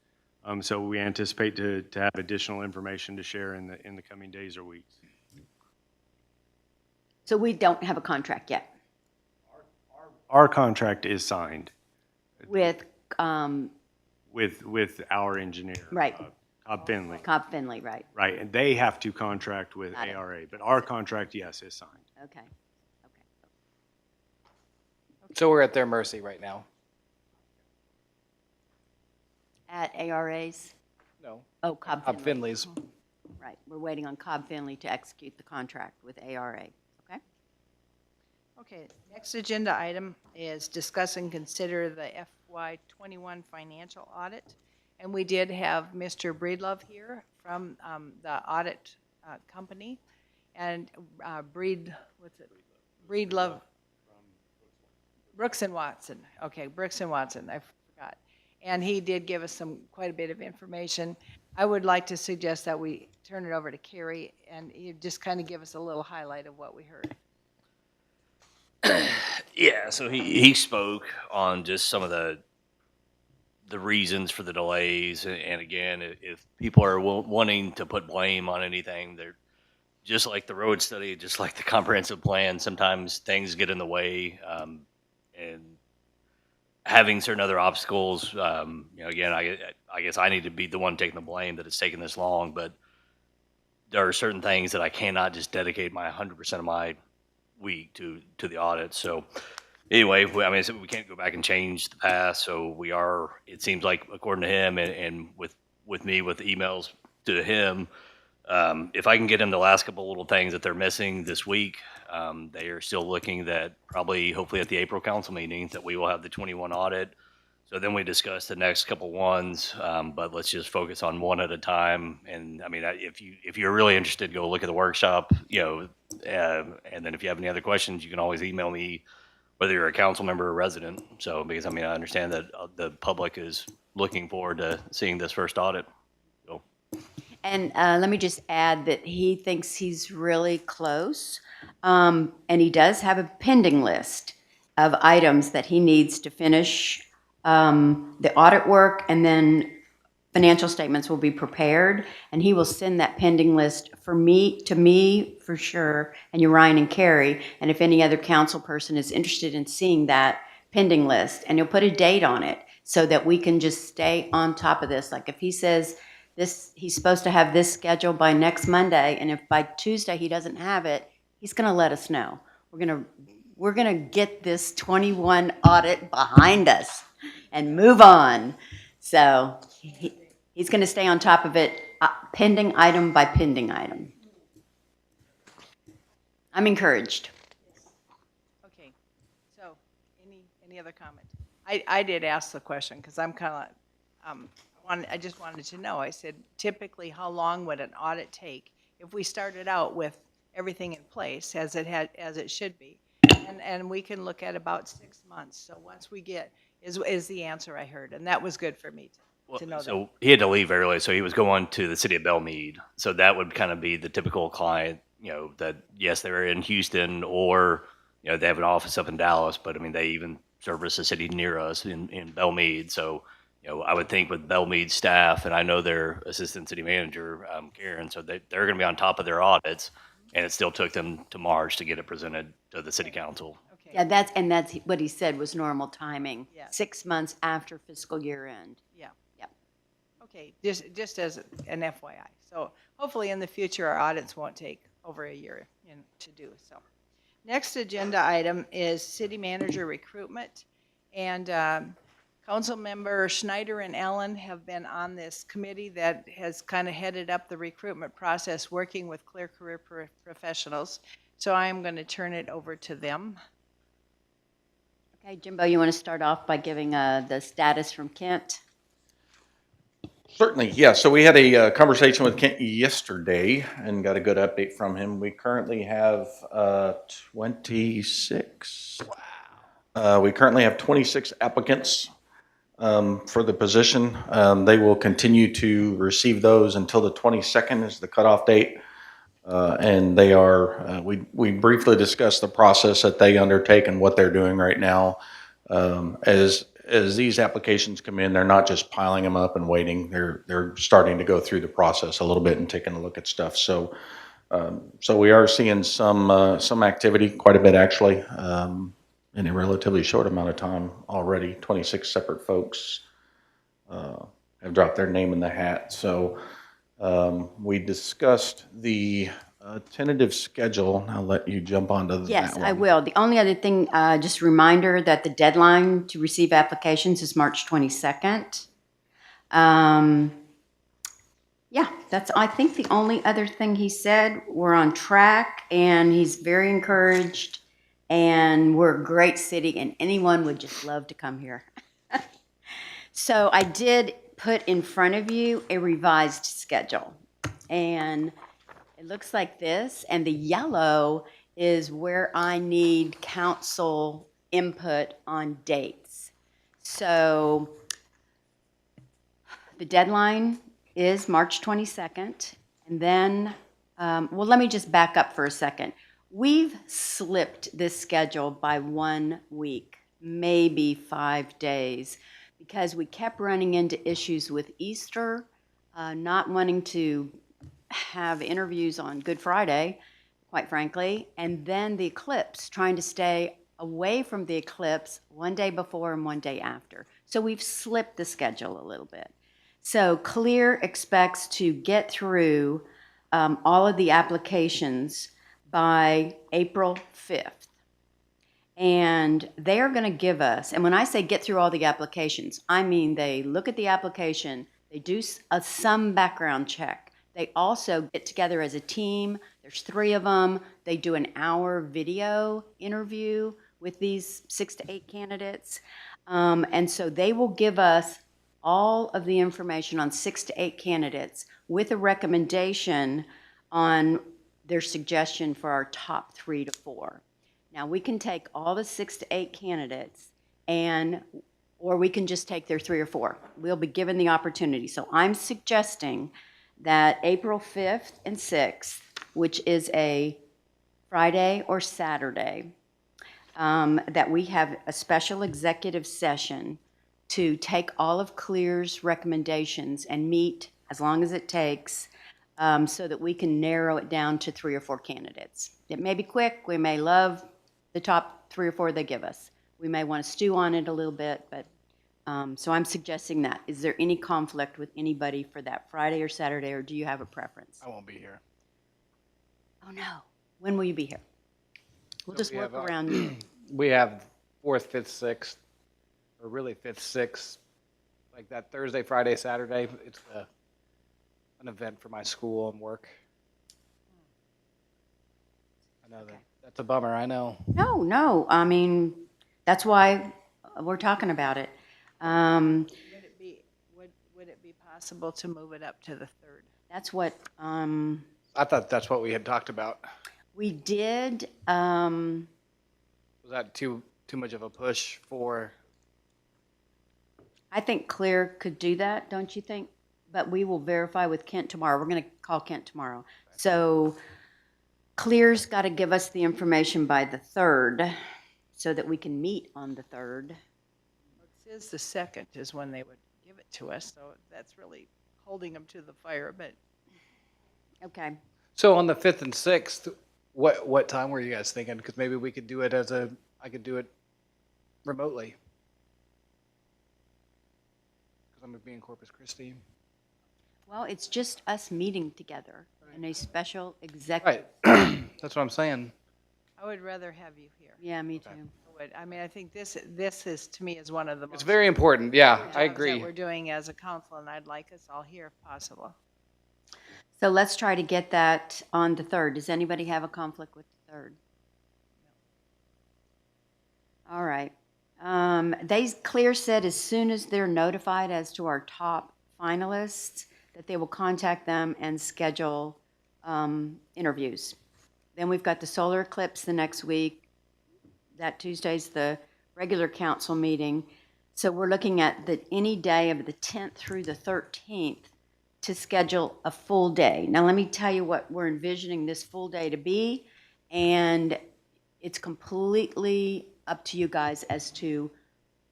So we anticipate to have additional information to share in the coming days or weeks. So we don't have a contract yet Our contract is signed with, with our engineer. Right. Cobb Finley. Cobb Finley, right? Right, and they have to contract with Got it. ARA, but our contract, yes, is signed. Okay. Okay. So we're at their mercy right now. At ARA's? No. Oh, Cobb Cobb Finley. Finley's. Right, we're waiting on Cobb Finley to execute the contract with ARA, okay? Okay, next agenda item is discuss and consider the FY21 financial audit. And we did have Mr. Breedlove here from the audit company. And Breedlove, Brooks and Watson. Okay, Brooks and Watson, I forgot. And he did give us quite a bit of information. I would like to suggest that we turn it over to Carrie and you just kind of give us a little highlight of what we heard. Yeah, so he spoke on just some of the reasons for the delays, and again, if people are wanting to put blame on anything, they're just like the road study, just like the comprehensive plan. Sometimes things get in the way, and having certain other obstacles. Again, I guess I need to be the one taking the blame that it's taken this long, but there are certain things that I cannot just dedicate my 100% of my week to the audit. So anyway, so we can't go back and change the past. So we are, it seems like, according to him and with me, with the emails to him, if I can get him the last couple little things that they're missing this week, they are still looking that probably, hopefully at the April council meeting, that we will have the 21 audit. So then we discuss the next couple ones, but let's just focus on one at a time. And I mean, if you're really interested, go look at the workshop, and then if you have any other questions, you can always email me, whether you're a council member or resident. So, because I understand that the public is looking forward to seeing this first audit. So. And let me just add that he thinks he's really close. And he does have a pending list of items that he needs to finish the audit work, and then financial statements will be prepared, and he will send that pending list to me for sure, and Ryan and Carrie, and if any other council person is interested in seeing that pending list, and he'll put a date on it so that we can just stay on top of this. Like if he says he's supposed to have this scheduled by next Monday, and if by Tuesday he doesn't have it, he's going to let us know. We're gonna get this 21 audit behind us and move on. So he's going to stay on top of it, pending item by pending item. I'm encouraged. another comment. I did ask the question because I'm kind of, I just wanted to know. I said, typically, how long would an audit take if we started out with everything in place as it should be? And we can look at about 6 months. So once we get, is the answer I heard. And that was good for me to know that. So he had to leave early, so he was going to the city of Belmead. So that would kind of be the typical client, that yes, they're in Houston or, they have an office up in Dallas, but I mean, they even service a city near us in Belmead. So, I would think with Belmead staff, and I know their assistant city manager, Karen, so they're going to be on top of their audits. And it still took them to March to get it presented to the city council. Okay. Yeah, that's what he said was normal timing. Yeah. 6 months after fiscal year end. Yeah. Yep. Okay, just as an FYI. So hopefully in the future, our audits won't take over a year to do. So next agenda item is city manager recruitment. And council member Schneider and Ellen have been on this committee that has kind of headed up the recruitment process, working with Clear Career Professionals. So I am going to turn it over to them. Okay, Jimbo, you want to start off by giving the status from Kent? Certainly, yeah. So we had a conversation with Kent yesterday and got a good update from him. We currently have 26. Wow. We currently have 26 applicants for the position. They will continue to receive those until the 22nd is the cutoff date. And they are, we briefly discussed the process that they undertake and what they're doing right now. As these applications come in, they're not just piling them up and waiting. They're starting to go through the process a little bit and taking a look at stuff. So we are seeing some activity, quite a bit actually, in a relatively short amount of time already. 26 separate folks have dropped their name in the hat. So we discussed the tentative schedule. I'll let you jump onto that one. Yes, I will. The only other thing, just a reminder that the deadline to receive applications is March 22nd. Yeah, that's, I think, the only other thing he said. We're on track, and he's very encouraged, and we're a great city, and anyone would just love to come here. So I did put in front of you a revised schedule, and it looks like this, and the yellow is where I need council input on dates. So the deadline is March 22nd, and then, well, let me just back up for a second. We've slipped this schedule by 1 week, maybe 5 days, because we kept running into issues with Easter, not wanting to have interviews on Good Friday, quite frankly, and then the eclipse, trying to stay away from the eclipse 1 day before and 1 day after. So we've slipped the schedule a little bit. So Clear expects to get through all of the applications by April 5th. And they are going to give us, and when I say get through all the applications, I mean they look at the application, they do some background check. They also get together as a team. There's 3 of them. They do an hour video interview with these 6 to 8 candidates. And so they will give us all of the information on 6 to 8 candidates with a recommendation on their suggestion for our top 3 to 4. Now, we can take all the 6 to 8 candidates or we can just take their 3 or 4. We'll be given the opportunity. So I'm suggesting that April 5th and 6th, which is a Friday or Saturday, that we have a special executive session to take all of Clear's recommendations and meet, as long as it takes, so that we can narrow it down to 3 or 4 candidates. It may be quick. We may love the top 3 or 4 they give us. We may want to stew on it a little bit, but so I'm suggesting that. Is there any conflict with anybody for that Friday or Saturday, or do you have a preference? I won't be here. Oh, no. When will you be here? We'll just we work have, around you. We have 4th, 5th, 6th, or really 5th, 6th, like that Thursday, Friday, Saturday. It's an event for my school and work. I know that's a bummer, I know. No, I mean, that's why we're talking about it. Would it be possible to move it up to the 3rd? That's what, I thought that's what we had talked about. we did, Was that too much of a push for? I think Clear could do that, don't you think? But we will verify with Kent tomorrow. We're going to call Kent tomorrow. So Clear's got to give us the information by the 3rd so that we can meet on the 3rd. It says the 2nd is when they would give it to us, so that's really holding them to the fire a bit. Okay. So on the 5th and 6th, what time were you guys thinking? Because maybe we could do it I could do it remotely. Because I'm going to be in Corpus Christi. Well, it's just us meeting together in a special executive. Right. That's what I'm saying. I would rather have you here. Yeah, me too. I mean, I think this is, to me, is one of the most. It's very important. Yeah, I jobs agree. that we're doing as a council, and I'd like us all here if possible. So let's try to get that on the 3rd. Does anybody have a conflict with the 3rd? All right. Clear said as soon as they're notified as to our top finalists, that they will contact them and schedule interviews. Then we've got the solar eclipse the next week. That Tuesday's the regular council meeting. So we're looking at any day of the 10th through the 13th to schedule a full day. Now, let me tell you what we're envisioning this full day to be, and it's completely up to you guys as to,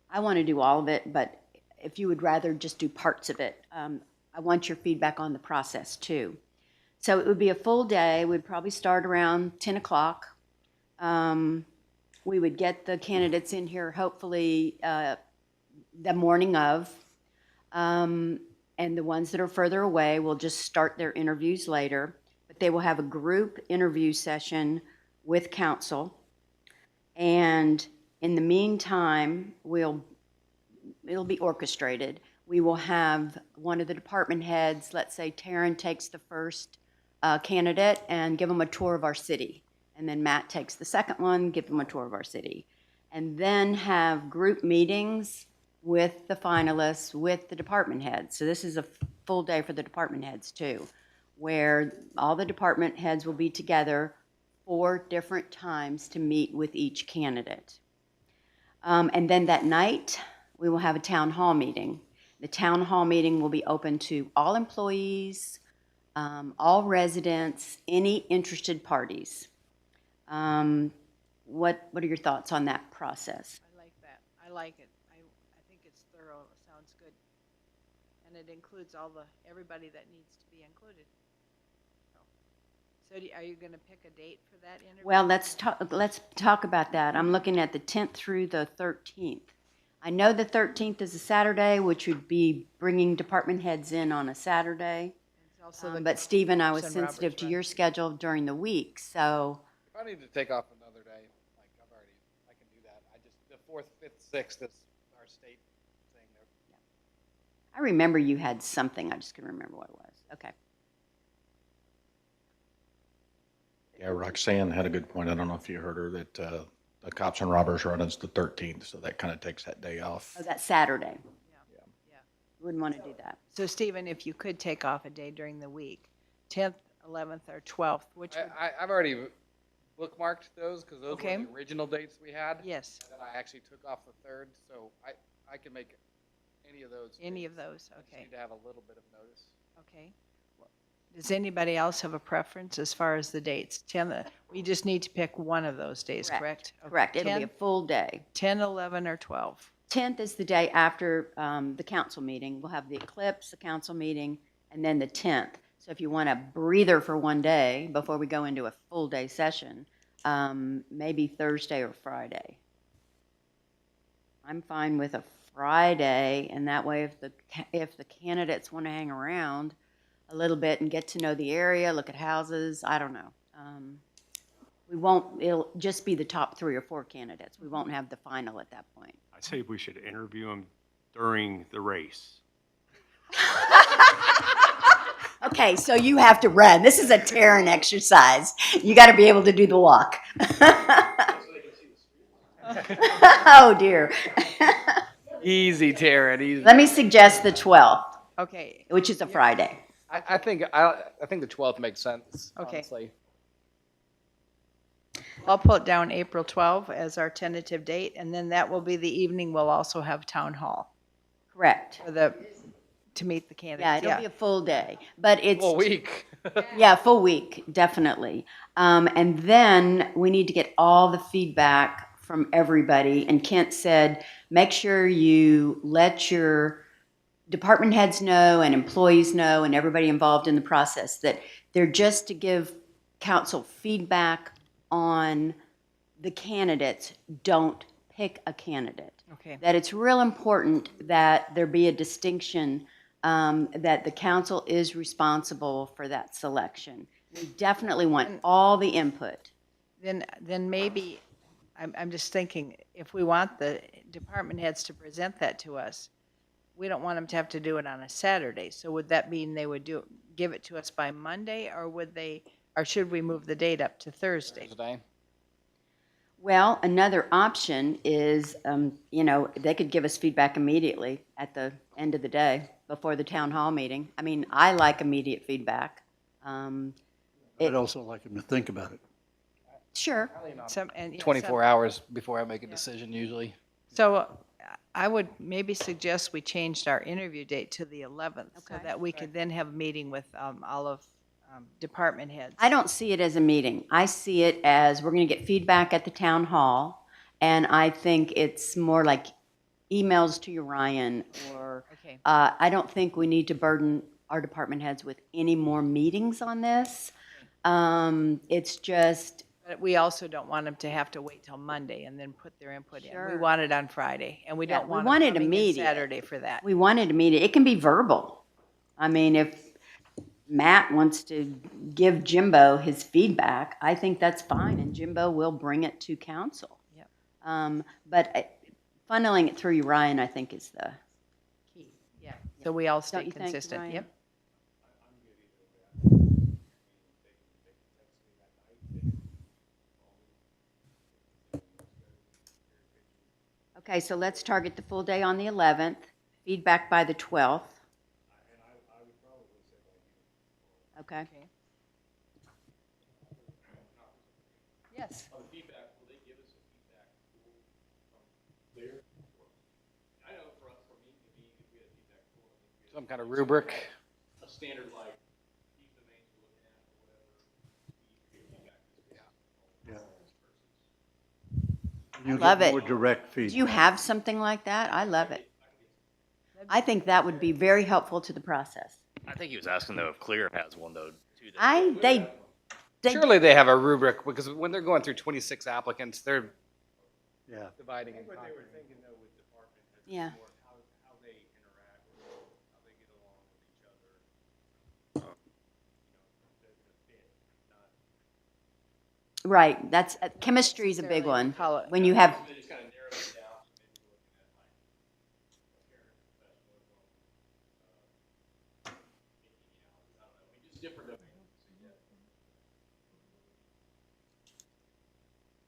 I want to do all of it, but if you would rather just do parts of it, I want your feedback on the process too. So it would be a full day. We'd probably start around 10 o'clock. We would get the candidates in here hopefully the morning of. And the ones that are further away will just start their interviews later. But they will have a group interview session with council. And in the meantime, it'll be orchestrated. We will have one of the department heads, let's say Taryn takes the first candidate and give them a tour of our city. And then Matt takes the second one, give them a tour of our city. And then have group meetings with the finalists, with the department heads. So this is a full day for the department heads too, where all the department heads will be together 4 different times to meet with each candidate. And then that night, we will have a town hall meeting. The town hall meeting will be open to all employees, all residents, any interested parties. What are your thoughts on that process? I like that. I like it. I think it's thorough. It sounds good. And it includes everybody that needs to be included. So are you going to pick a date for that interview? Well, let's talk about that. I'm looking at the 10th through the 13th. I know the 13th is a Saturday, which would be bringing department heads in on a Saturday. It's also the But Stephen, I was Roberts sensitive to run. your schedule during the week, so, If I need to take off another day, I can do that. The 4th, 5th, 6th is our state thing there. I remember you had something, I just couldn't remember what it was. Okay. Yeah, Roxanne had a good point. I don't know if you heard her that the Cops and Robbers run is the 13th, so that kind of takes that day off. Oh, that's Saturday. Yeah. Wouldn't want to do that. So Stephen, if you could take off a day during the week, 10th, 11th, or 12th, which would, I've already bookmarked those because those Okay. were the original dates we had. yes, And then I actually took off the 3rd, so I can make any of those. any of dates. those, I just okay, need to have a little bit of notice. okay. Does anybody else have a preference as far as the dates? We just need to pick one of those days, correct? Okay, Correct, it'll be a 10, full day. 10, 11, or 12? 10th is the day after the council meeting. We'll have the eclipse, the council meeting, and then the 10th. So if you want a breather for one day before we go into a full day session, maybe Thursday or Friday. I'm fine with a Friday, and that way if the candidates want to hang around a little bit and get to know the area, look at houses, I don't know. It'll just be the top 3 or 4 candidates. We won't have the final at that point. I say we should interview them during the race. Okay, so you have to run. This is a Terran exercise. You got to be able to do the walk. Oh, dear. Easy, Taryn, easy. Let me suggest the 12th, Okay, which is a Friday. I think the 12th makes sense, Okay. honestly. I'll put down April 12 as our tentative date, and then that will be the evening we'll also have town hall Correct. for to meet the Yeah, candidates. it'll be a full day, but it's. Full week. Yeah, full week, definitely. And then we need to get all the feedback from everybody. And Kent said, make sure you let your department heads know and employees know and everybody involved in the process that they're just to give council feedback on the candidates. Don't pick a candidate. Okay. That it's real important that there be a distinction, that the council is responsible for that selection. We definitely want all the input. Then maybe, I'm just thinking, if we want the department heads to present that to us, we don't want them to have to do it on a Saturday. So would that mean they would give it to us by Monday, or should we move the date up to Thursday? Thursday. Well, another option is, they could give us feedback immediately at the end of the day before the town hall meeting. I mean, I like immediate feedback. I'd also like them to think about it. Sure. 24 hours before I make a decision usually. So I would maybe suggest we changed our interview date to the 11th, so Okay. that we could then have a meeting with all of department heads. I don't see it as a meeting. I see it as we're going to get feedback at the town hall, and I think it's more like emails to you, Ryan, or Okay. I don't think we need to burden our department heads with any more meetings on this. It's just, But we also don't want them to have to wait till Monday and then put their input in. We Sure. want it on Friday, and we Yeah, don't we want want them it coming in immediate. Saturday for that. we wanted a meeting. It can be verbal. I mean, if Matt wants to give Jimbo his feedback, I think that's fine, and Jimbo will bring it to council. Yep. But funneling it through you, Ryan, I think is the key. Yeah, so we all Don't stay you think, consistent. Ryan? Yep. Okay, so let's target the full day on the 11th, feedback by the 12th. Okay. Yes. Some kind of rubric. You'll Love get it. more direct Do you feedback. have something like that? I love it. I think that would be very helpful to the process. I think he was asking though if Clear has one though too. They Surely they have a rubric because when they're going through 26 applicants, they're Yeah. dividing and conquering. yeah. Right, that's, chemistry is a big one. When you have,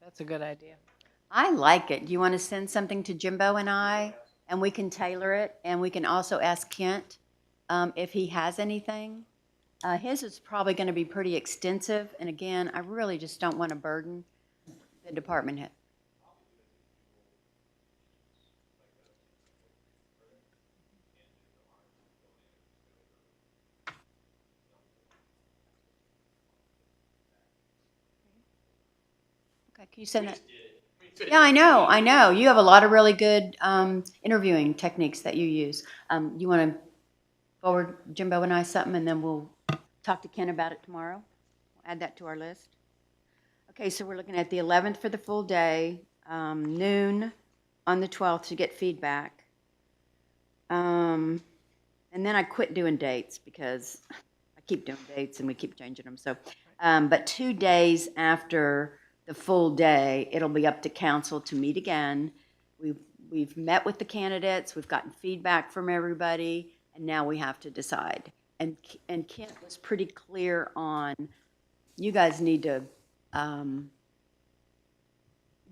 That's a good idea. I like it. Do you want to send something to Jimbo and I, and we can tailor it, and we can also ask Kent if he has anything? His is probably going to be pretty extensive, and again, I really just don't want to burden the department head. Okay, can you send that? Yeah, I know. You have a lot of really good interviewing techniques that you use. You want to forward Jimbo and I something, and then we'll talk to Ken about it tomorrow? Add that to our list. Okay, so we're looking at the 11th for the full day, noon on the 12th to get feedback. And then I quit doing dates because I keep doing dates and we keep changing them. So, but 2 days after the full day, it'll be up to council to meet again. We've met with the candidates, we've gotten feedback from everybody, and now we have to decide. And Kent was pretty clear on, you guys need to,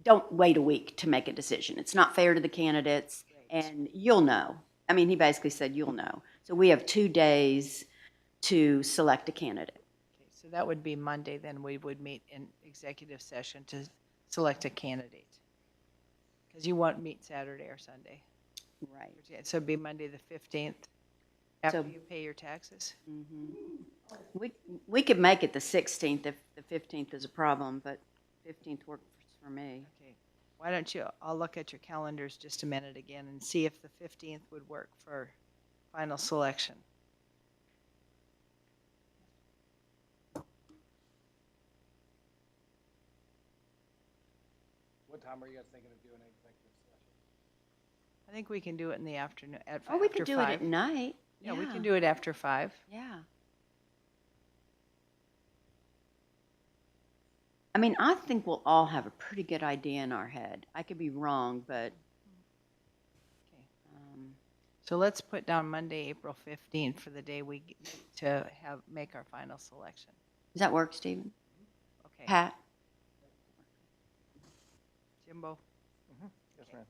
don't wait a week to make a decision. It's not fair to the candidates. And you'll know. I mean, he basically said you'll know. So we have 2 days to select a candidate. Okay, so that would be Monday, then we would meet in executive session to select a candidate. Because you won't meet Saturday or Sunday. Right. So it'd be Monday, the 15th, after So- you pay your taxes? We could make it the 16th if the 15th is a problem, but 15th works for me. Okay, why don't you, I'll look at your calendars just a minute again and see if the 15th would work for final selection. What time are you guys thinking of doing an executive session? I think we can do it in the afternoon, Or we could do it at 5. night. Yeah, we can do it after 5. Yeah. I mean, I think we'll all have a pretty good idea in our head. I could be wrong, but. So let's put down Monday, April 15th for the day we get to make our final selection. Does that work, Stephen? Okay, Pat? Jimbo, Yes, ma'am.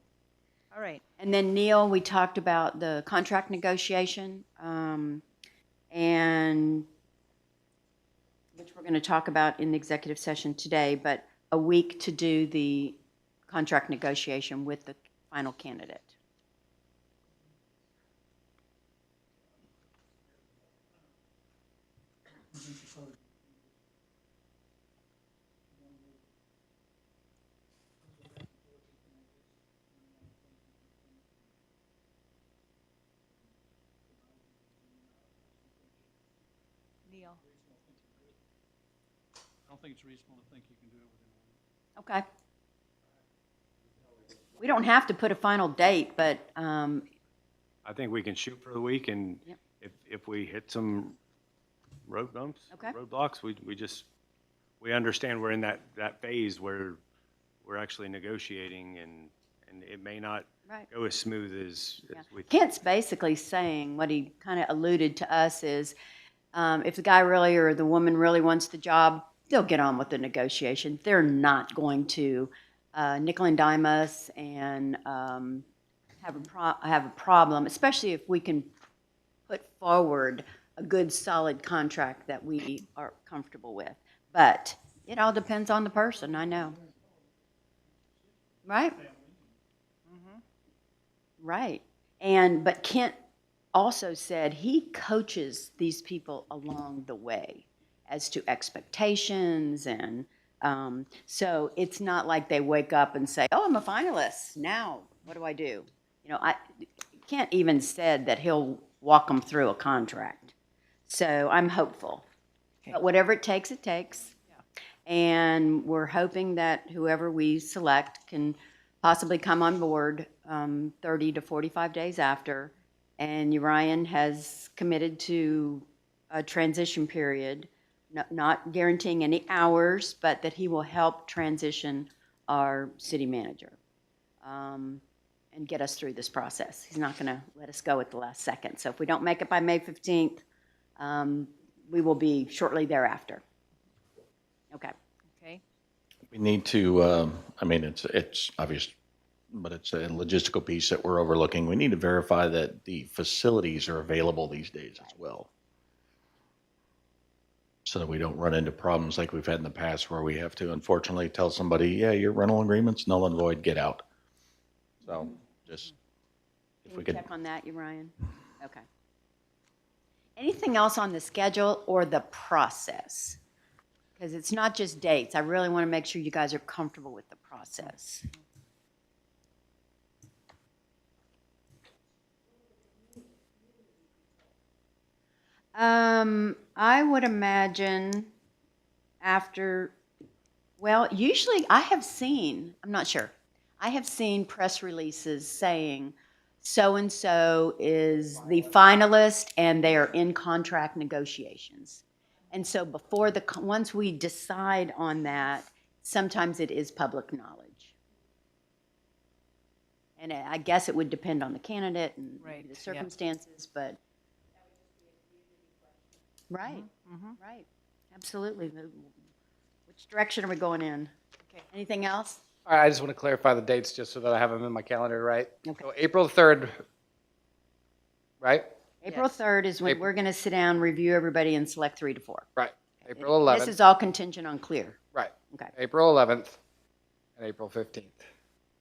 all right. And then Neil, we talked about the contract negotiation, and which we're going to talk about in the executive session today, but a week to do the contract negotiation with the final candidate. Neil, I don't think it's reasonable to think you can do it within a week. Okay. We don't have to put a final date, but, I think we can shoot for the week, and Yep. if we hit some road bumps, Okay. roadblocks, we understand we're in that phase where we're actually negotiating, and it may not right. go as smooth as we. Kent's basically saying, what he kind of alluded to us is, if the guy really or the woman really wants the job, they'll get on with the negotiation. They're not going to nickel and dime us and have a problem, especially if we can put forward a good, solid contract that we are comfortable with. But it all depends on the person, I know. Right? Right. But Kent also said he coaches these people along the way as to expectations, and so it's not like they wake up and say, oh, I'm a finalist, now what do I do? You know, Kent even said that he'll walk them through a contract. So I'm hopeful. But whatever it takes, it takes. And we're hoping that whoever we select can possibly come on board 30 to 45 days after. And Urian has committed to a transition period, not guaranteeing any hours, but that he will help transition our city manager and get us through this process. He's not going to let us go at the last second. So if we don't make it by May 15th, we will be shortly thereafter. Okay. Okay, We need to, I mean, it's obvious, but it's a logistical piece that we're overlooking. We need to verify that the facilities are available these days as well. So that we don't run into problems like we've had in the past where we have to unfortunately tell somebody, yeah, your rental agreement's null and void, get out. So just, if Can we you could. check on that, Urian? Okay. Anything else on the schedule or the process? Because it's not just dates. I really want to make sure you guys are comfortable with the process. I would imagine after, well, usually I have seen, I'm not sure, I have seen press releases saying so-and-so is the finalist and they are in contract negotiations. And so before once we decide on that, sometimes it is public knowledge. And I guess it would depend on the candidate and Right, the yeah. circumstances, but. Right, right, absolutely. Which direction are we going in? Okay. Anything else? All right, I just want to clarify the dates just so that I have them in my calendar, right? Okay. So April 3rd, right? April Yes. 3rd is when we're going to sit down, review everybody, and select 3 to 4. Right. April This 11th, is all contingent on clear. right. Okay. April 11th and April 15th.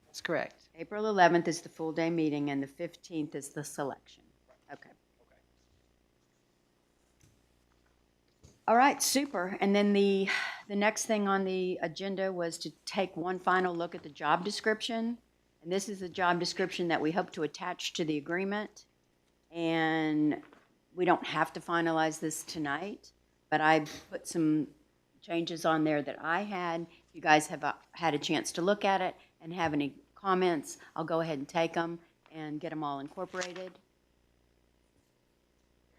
That's correct. April 11th is the full day meeting, and the 15th is the selection. Okay. All right, super. And then the next thing on the agenda was to take one final look at the job description. And this is the job description that we hope to attach to the agreement. And we don't have to finalize this tonight, but I put some changes on there that I had. If you guys have had a chance to look at it and have any comments, I'll go ahead and take them and get them all incorporated.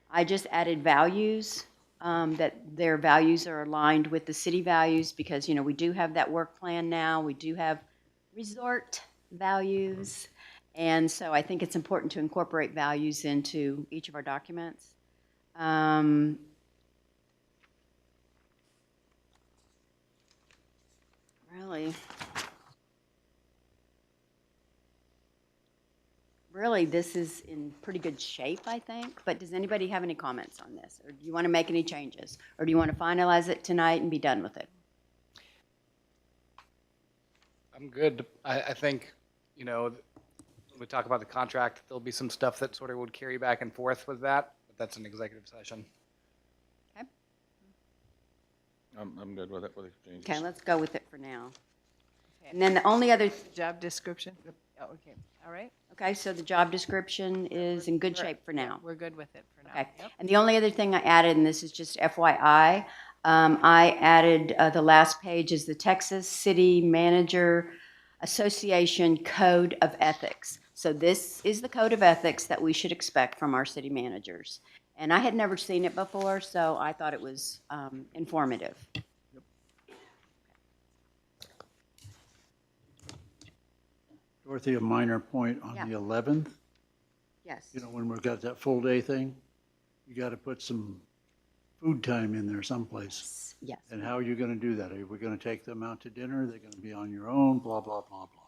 I just added values, that their values are aligned with the city values because, you know, we do have that work plan now. We do have resort values. And so I think it's important to incorporate values into each of our documents. Really, this is in pretty good shape, I think. But does anybody have any comments on this? Or do you want to make any changes? Or do you want to finalize it tonight and be done with it? I'm good. I think, you know, when we talk about the contract, there'll be some stuff that sort of would carry back and forth with that, but that's an executive session. Okay, I'm good with it, with the changes. okay, let's go with it for now. And then the only other, Job description? Oh, okay, all right. okay, so the job description is in good shape for now. We're good with it for now. Okay, Yep. and the only other thing I added, and this is just FYI, I added, the last page is the Texas City Manager Association Code of Ethics. So this is the code of ethics that we should expect from our city managers. And I had never seen it before, so I thought it was informative. Dorothy, a minor point on Yeah. the 11th, Yes. you know, when we've got that full day thing, you got to put some food time in there someplace. Yes. And how are you going to do that? Are we going to take them out to dinner? They're going to be on your own, blah, blah, blah, blah.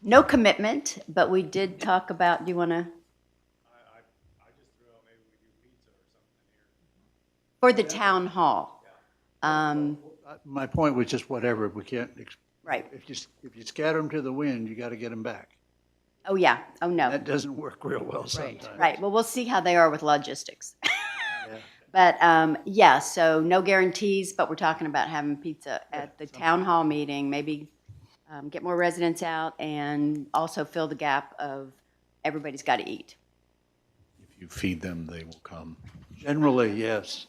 No commitment, but we did talk about, do you want to? For the town hall. My point was just whatever, we can't, Right. if you scatter them to the wind, you got to get them back. Oh, yeah. Oh, no. That doesn't work real well sometimes. Right. Well, we'll see how they are with logistics. Yeah. But, yeah, so no guarantees, but we're talking about having pizza at the town hall meeting, maybe get more residents out and also fill the gap of everybody's got to eat. If you feed them, they will come. Generally, yes.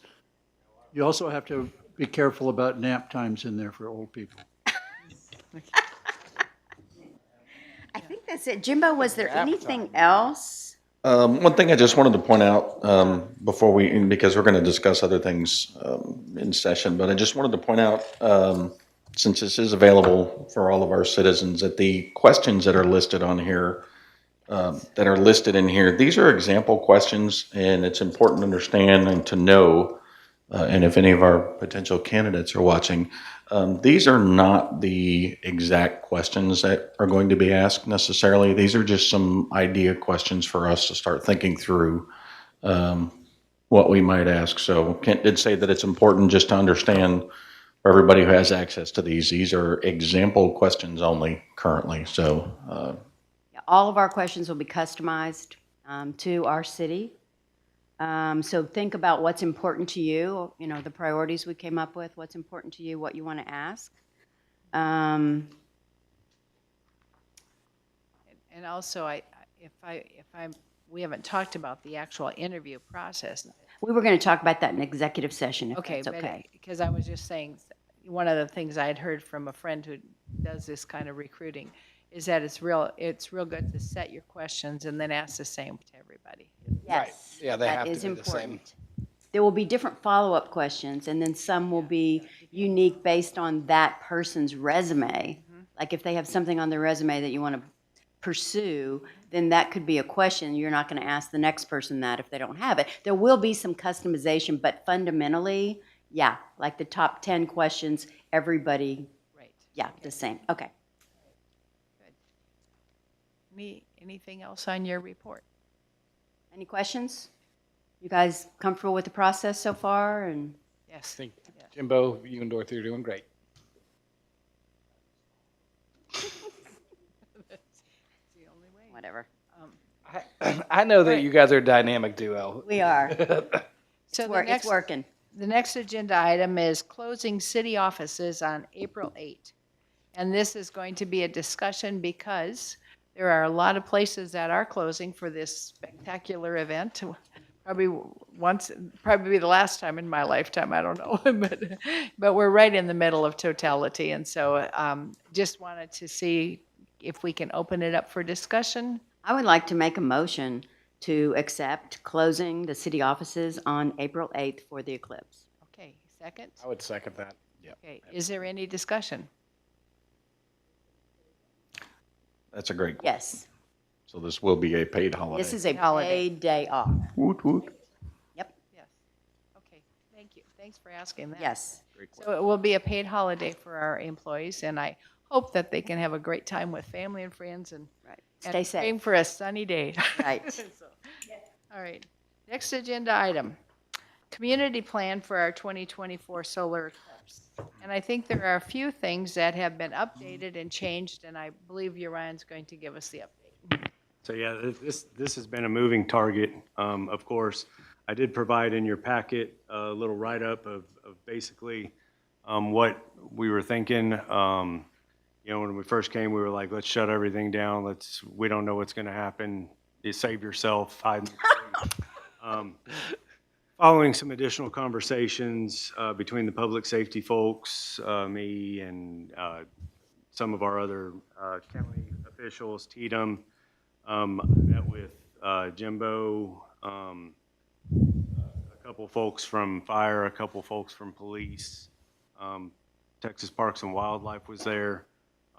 You also have to be careful about nap times in there for old people. I think that's it. Jimbo, was there anything else? One thing I just wanted to point out before because we're going to discuss other things in session, but I just wanted to point out, since this is available for all of our citizens, that the questions that are listed on here, that are listed in here, these are example questions, and it's important to understand and to know, and if any of our potential candidates are watching, these are not the exact questions that are going to be asked necessarily. These are just some idea questions for us to start thinking through what we might ask. So Kent did say that it's important just to understand for everybody who has access to these are example questions only currently. So Yeah, all of our questions will be customized to our city. So think about what's important to you, you know, the priorities we came up with, what's important to you, what you want to ask. And also, we haven't talked about the actual interview process. We were going to talk about that in executive session, if Okay, that's okay. because I was just saying, one of the things I had heard from a friend who does this kind of recruiting is that it's real good to set your questions and then ask the same to everybody. Yes. Yeah, they have that to is be the same. important. There will be different follow-up questions, and then some will be unique based on that person's resume. Like if they have something on their resume that you want to pursue, then that could be a question. You're not going to ask the next person that if they don't have it. There will be some customization, but fundamentally, yeah, like the top 10 questions, everybody Right. Yeah, the same, okay. Anything else on your report? Any questions? You guys comfortable with the process so far, and? Yes. I think Jimbo, you and Dorothy are doing great. Whatever. I know that you guys are a dynamic duo. We are. So It's working. The next agenda item is closing city offices on April 8th. And this is going to be a discussion because there are a lot of places that are closing for this spectacular event. Probably the last time in my lifetime, I don't know. But we're right in the middle of totality. And so just wanted to see if we can open it up for discussion. I would like to make a motion to accept closing the city offices on April 8th for the eclipse. Okay, second? I would second that. Okay, is there any discussion? That's a great, Yes, so this will be a paid holiday. this is a Holiday. paid day off. Woot woot. Yep, Yes. Okay, thank you. Thanks for asking that. yes. So it will be a paid holiday for our employees, and I hope that they can have a great time with family and friends and Right. and Stay safe. aim for a sunny day. Right. All right. Next agenda item, community plan for our 2024 solar eclipse. And I think there are a few things that have been updated and changed, and I believe Ryan's going to give us the update. So yeah, this has been a moving target, of course. I did provide in your packet a little write-up of basically what we were thinking. You know, when we first came, we were like, let's shut everything down. We don't know what's going to happen. You save yourself, hide. Following some additional conversations between the public safety folks, me and some of our other county officials, Tatum, I met with Jimbo, a couple folks from fire, a couple folks from police. Texas Parks and Wildlife was there.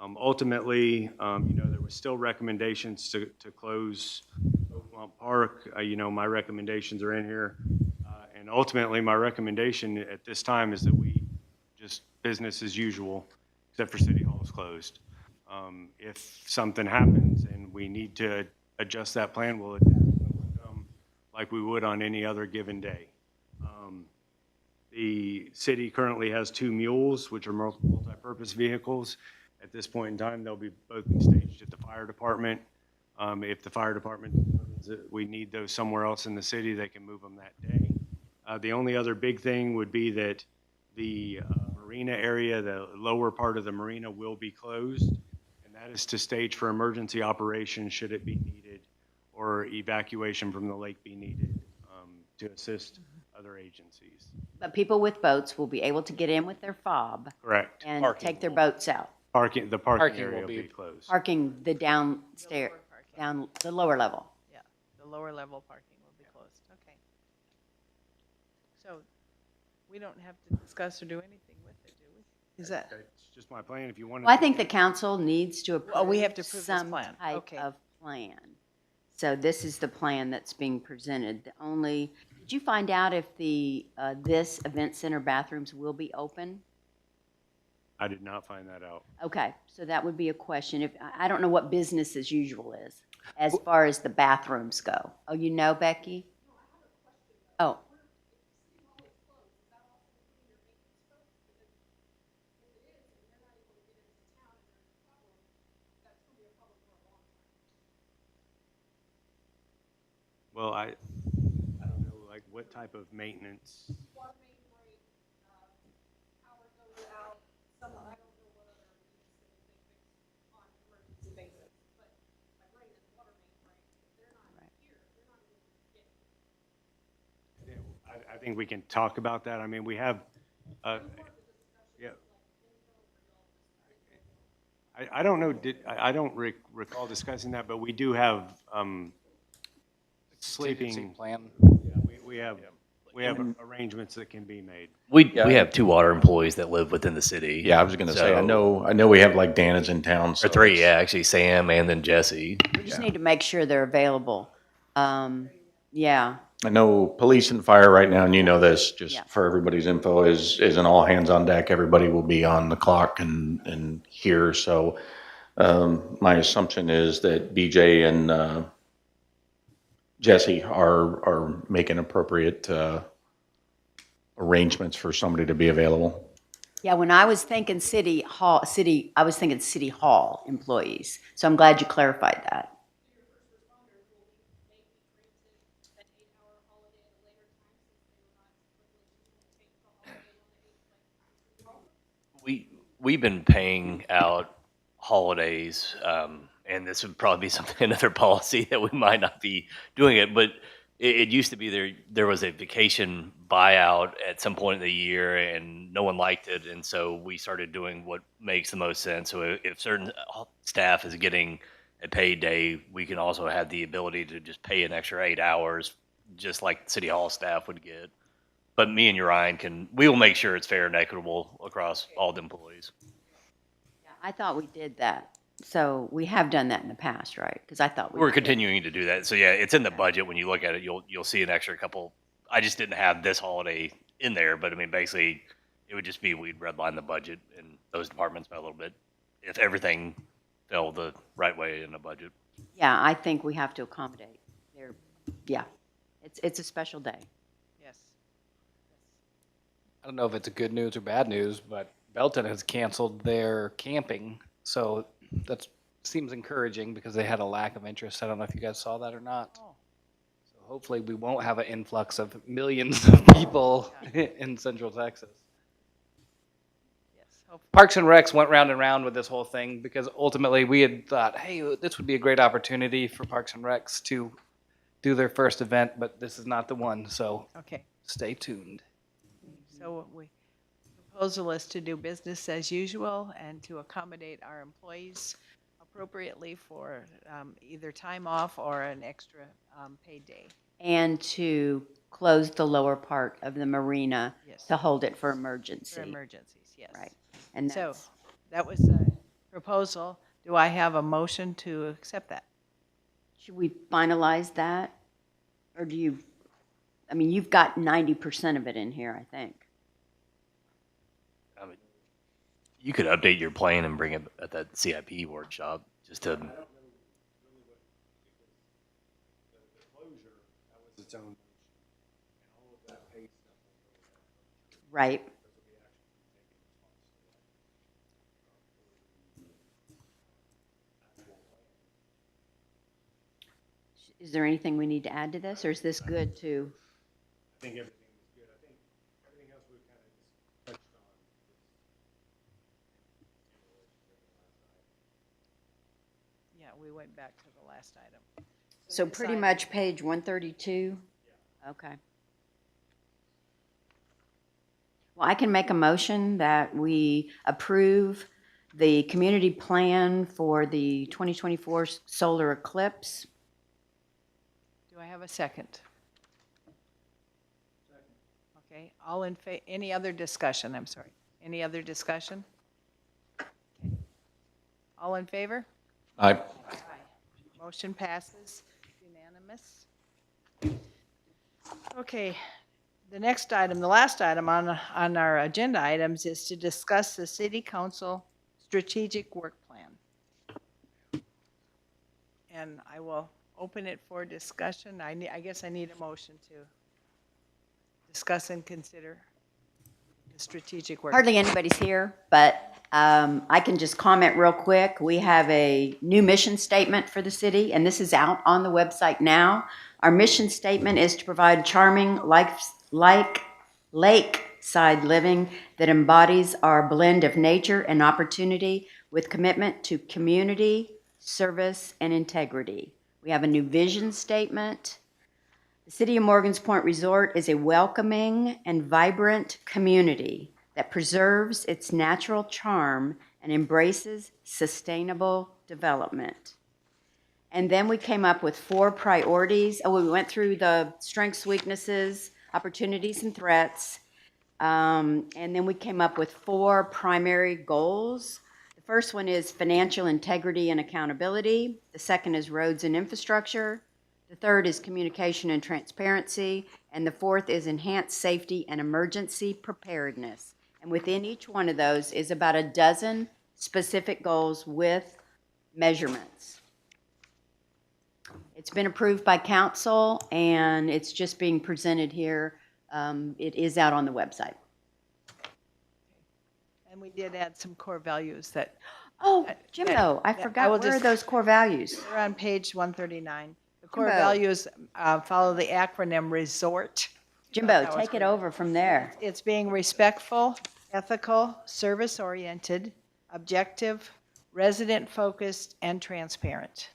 Ultimately, you know, there was still recommendations to close Oakmont Park. You know, my recommendations are in here. And ultimately, my recommendation at this time is that we just business as usual, except for City Hall is closed. If something happens and we need to adjust that plan, we'll adapt like we would on any other given day. The city currently has 2 mules, which are multi-purpose vehicles. At this point in time, they'll both be staged at the fire department. If the fire department determines that we need those somewhere else in the city, they can move them that day. The only other big thing would be that the marina area, the lower part of the marina, will be closed, and that is to stage for emergency operations should it be needed, or evacuation from the lake be needed to assist other agencies. But people with boats will be able to get in with their fob Correct. and Parking take their boats out. The Parking parking area will will be- be closed. Parking the downstairs, down the lower level. Yeah, the lower level parking will be closed. Okay. So we don't have to discuss or do anything with it, do we? Is that? Okay, it's just my plan. If you want to. Well, I think the council needs to approve. Oh, we have to approve this some plan. type Okay. of plan. So this is the plan that's being presented. Did you find out if this event center bathrooms will be open? I did not find that out. Okay, so that would be a question. I don't know what business as usual is, as far as the bathrooms go. Oh, you know, Becky? Oh. Well, I don't know, like, what type of maintenance? I think we can talk about that. I mean, we have, yeah. I don't know, I don't recall discussing that, but we do have, Contingency sleeping. plan. Yeah, we have arrangements that can be made. We have 2 water employees that live within the city. Yeah, I was going to say, I So- know we have like Dan is in town. Or so 3, it's- yeah, actually Sam and then Jesse. We just need to make sure they're available. Yeah. I know police and fire right now, and you know this, just Yeah. for everybody's info, is an all hands on deck. Everybody will be on the clock and here. So my assumption is that BJ and Jesse are making appropriate arrangements for somebody to be available. Yeah, when I was thinking I was thinking city hall employees. So I'm glad you clarified that. We've been paying out holidays, and this would probably be something, another policy that we might not be doing it, but it used to be there was a vacation buyout at some point in the year and no one liked it. And so we started doing what makes the most sense. So if certain staff is getting a paid day, we can also have the ability to just pay an extra 8 hours, just like City Hall staff would get. But me and Urian we will make sure it's fair and equitable across all the employees. I thought we did that. So we have done that in the past, right? Because I thought We're did. continuing to do that. So yeah, it's in the budget. When you look at it, you'll see an extra couple. I just didn't have this holiday in there, but I mean, basically, it would just be we'd redline the budget in those departments by a little bit if everything fell the right way in the budget. Yeah, I think we have to accommodate. Yeah, it's a special day. Yes. I don't know if it's a good news or bad news, but Belton has canceled their camping. So that seems encouraging because they had a lack of interest. I don't know if you guys saw that or not. Oh. So hopefully we won't have an influx of millions of people in Central Texas. Yes. Hopefully. Parks and Recs went round and round with this whole thing because ultimately we had thought, hey, this would be a great opportunity for Parks and Recs to do their first event, but this is not the one. So Okay. stay tuned. So proposal is to do business as usual and to accommodate our employees appropriately for either time off or an extra paid day. And to close the lower part of the marina Yes. to hold it for emergency. For emergencies, yes. Right. And So that's, that was a proposal. Do I have a motion to accept that? should we finalize that? Or do you, I mean, you've got 90% of it in here, I think. I mean, you could update your plan and bring it at that CIP workshop just to. Right. Is there anything we need to add to this, or is this good to? I think everything was good. I think everything else we've kind of just touched on. Yeah, we went back to the last item. So pretty much page 132? Okay. Well, I can make a motion that we approve the community plan for the 2024 solar eclipse. Do I have a second? Okay, all in any other discussion? I'm sorry. Any other discussion? Okay. All in favor? I Motion passes unanimous. Okay, the next item, the last item on our agenda items is to discuss the city council strategic work plan. And I will open it for discussion. I guess I need a motion to discuss and consider the strategic work. Hardly anybody's here, but I can just comment real quick. We have a new mission statement for the city, and this is out on the website now. Our mission statement is to provide charming, lakeside living that embodies our blend of nature and opportunity with commitment to community, service, and integrity. We have a new vision statement. The City of Morgan's Point Resort is a welcoming and vibrant community that preserves its natural charm and embraces sustainable development. And then we came up with 4 priorities. We went through the strengths, weaknesses, opportunities, and threats. And then we came up with 4 primary goals. The first one is financial integrity and accountability. The second is roads and infrastructure. The third is communication and transparency. And the fourth is enhanced safety and emergency preparedness. And within each one of those is about a dozen specific goals with measurements. It's been approved by council, and it's just being presented here. It is out on the website. And we did add some core values that, Oh, Jimbo, I that- I forgot, will where are just- those core values? they're on page 139. The core Jimbo. values follow the acronym RESORT. Jimbo, that was take it great. over from there. It's being respectful, ethical, service-oriented, objective, resident-focused, and transparent.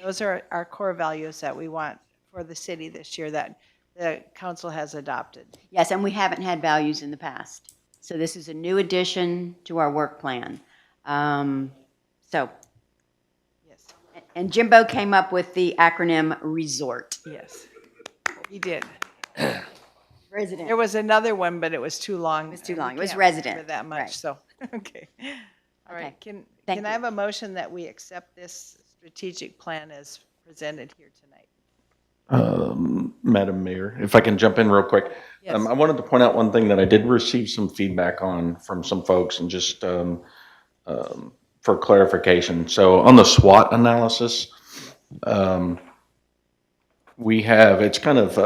Those are our core values that we want for the city this year that the council has adopted. Yes, and we haven't had values in the past. So this is a new addition to our work plan. So, Yes, and Jimbo came up with the acronym RESORT. yes, he did. Resident. There was another one, but it was too long. It was too long. It was resident, that much, right. so, okay. All right, Okay. can Thank I you. have a motion that we accept this strategic plan as presented here tonight? Madam Mayor, if I can jump in real quick. Yes. I wanted to point out one thing that I did receive some feedback on from some folks, and just for clarification. So on the SWOT analysis, we have, it's kind of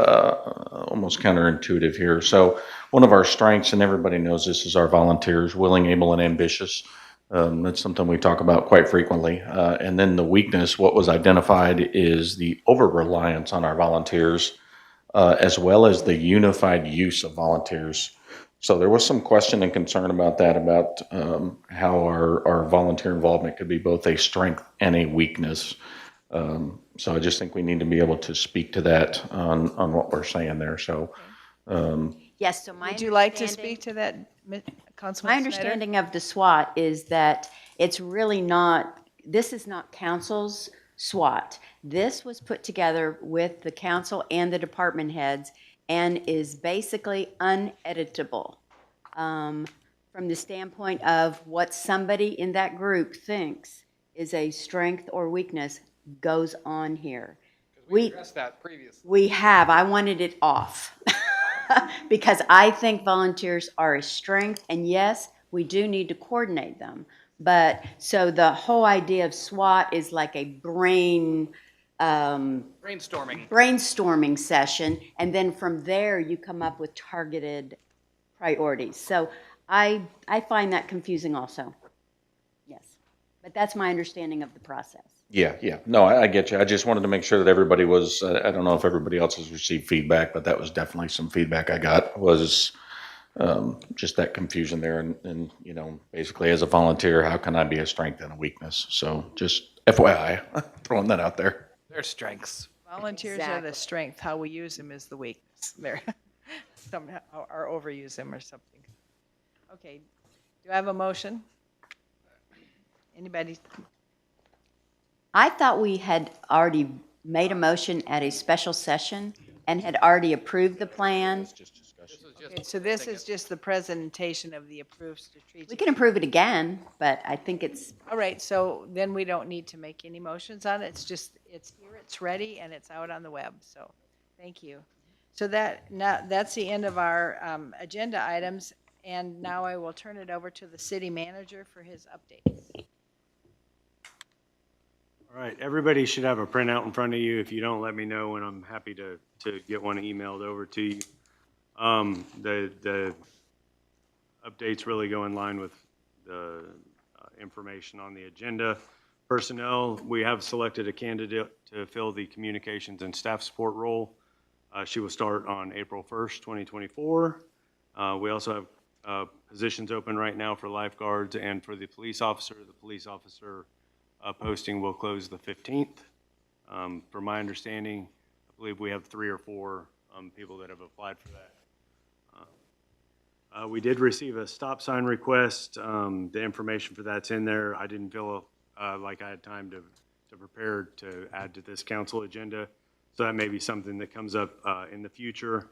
almost counterintuitive here. So one of our strengths, and everybody knows this, is our volunteers, willing, able, and ambitious. That's something we talk about quite frequently. And then the weakness, what was identified, is the over-reliance on our volunteers, as well as the unified use of volunteers. So there was some question and concern about that, about how our volunteer involvement could be both a strength and a weakness. So I just think we need to be able to speak to that on what we're saying there. So Yes, so my Would you like to understanding- speak to that, Councilman My Snyder? understanding of the SWOT is that it's really not, this is not council's SWOT. This was put together with the council and the department heads and is basically uneditable from the standpoint of what somebody in that group thinks is a strength or weakness goes on here. We addressed that previously. We have. I wanted it off because I think volunteers are a strength, and yes, we do need to coordinate them. But so the whole idea of SWOT is like a brainstorming session, and then from there you come up with targeted priorities. So I find that confusing also. Yes, but that's my understanding of the process. yeah. No, I get you. I just wanted to make sure that everybody was, I don't know if everybody else has received feedback, but that was definitely some feedback I got, was just that confusion there. And, you know, basically as a volunteer, how can I be a strength and a weakness? So just FYI, throwing that out there. Their strengths. Volunteers are the strength, how we use them is the weakness. There, somehow, or overuse them or something. Okay, do I have a motion? Anybody? I thought we had already made a motion at a special session and had already approved the plan. Okay, so this is just the presentation of the approved We strategic. can approve it again, but I think it's, All right, so then we don't need to make any motions on it. It's just, it's here, it's ready, and it's out on the web, so, thank you. So that's the end of our agenda items, and now I will turn it over to the city manager for his update. All right, everybody should have a printout in front of you. If you don't, let me know, and I'm happy to get one emailed over to you. The updates really go in line with the information on the agenda. Personnel, we have selected a candidate to fill the communications and staff support role. She will start on April 1st, 2024. We also have positions open right now for lifeguards and for the police officer. The police officer posting will close the 15th. From my understanding, I believe we have 3 or 4 people that have applied for that. We did receive a stop sign request. The information for that's in there. I didn't feel like I had time to prepare to add to this council agenda. So that may be something that comes up in the future.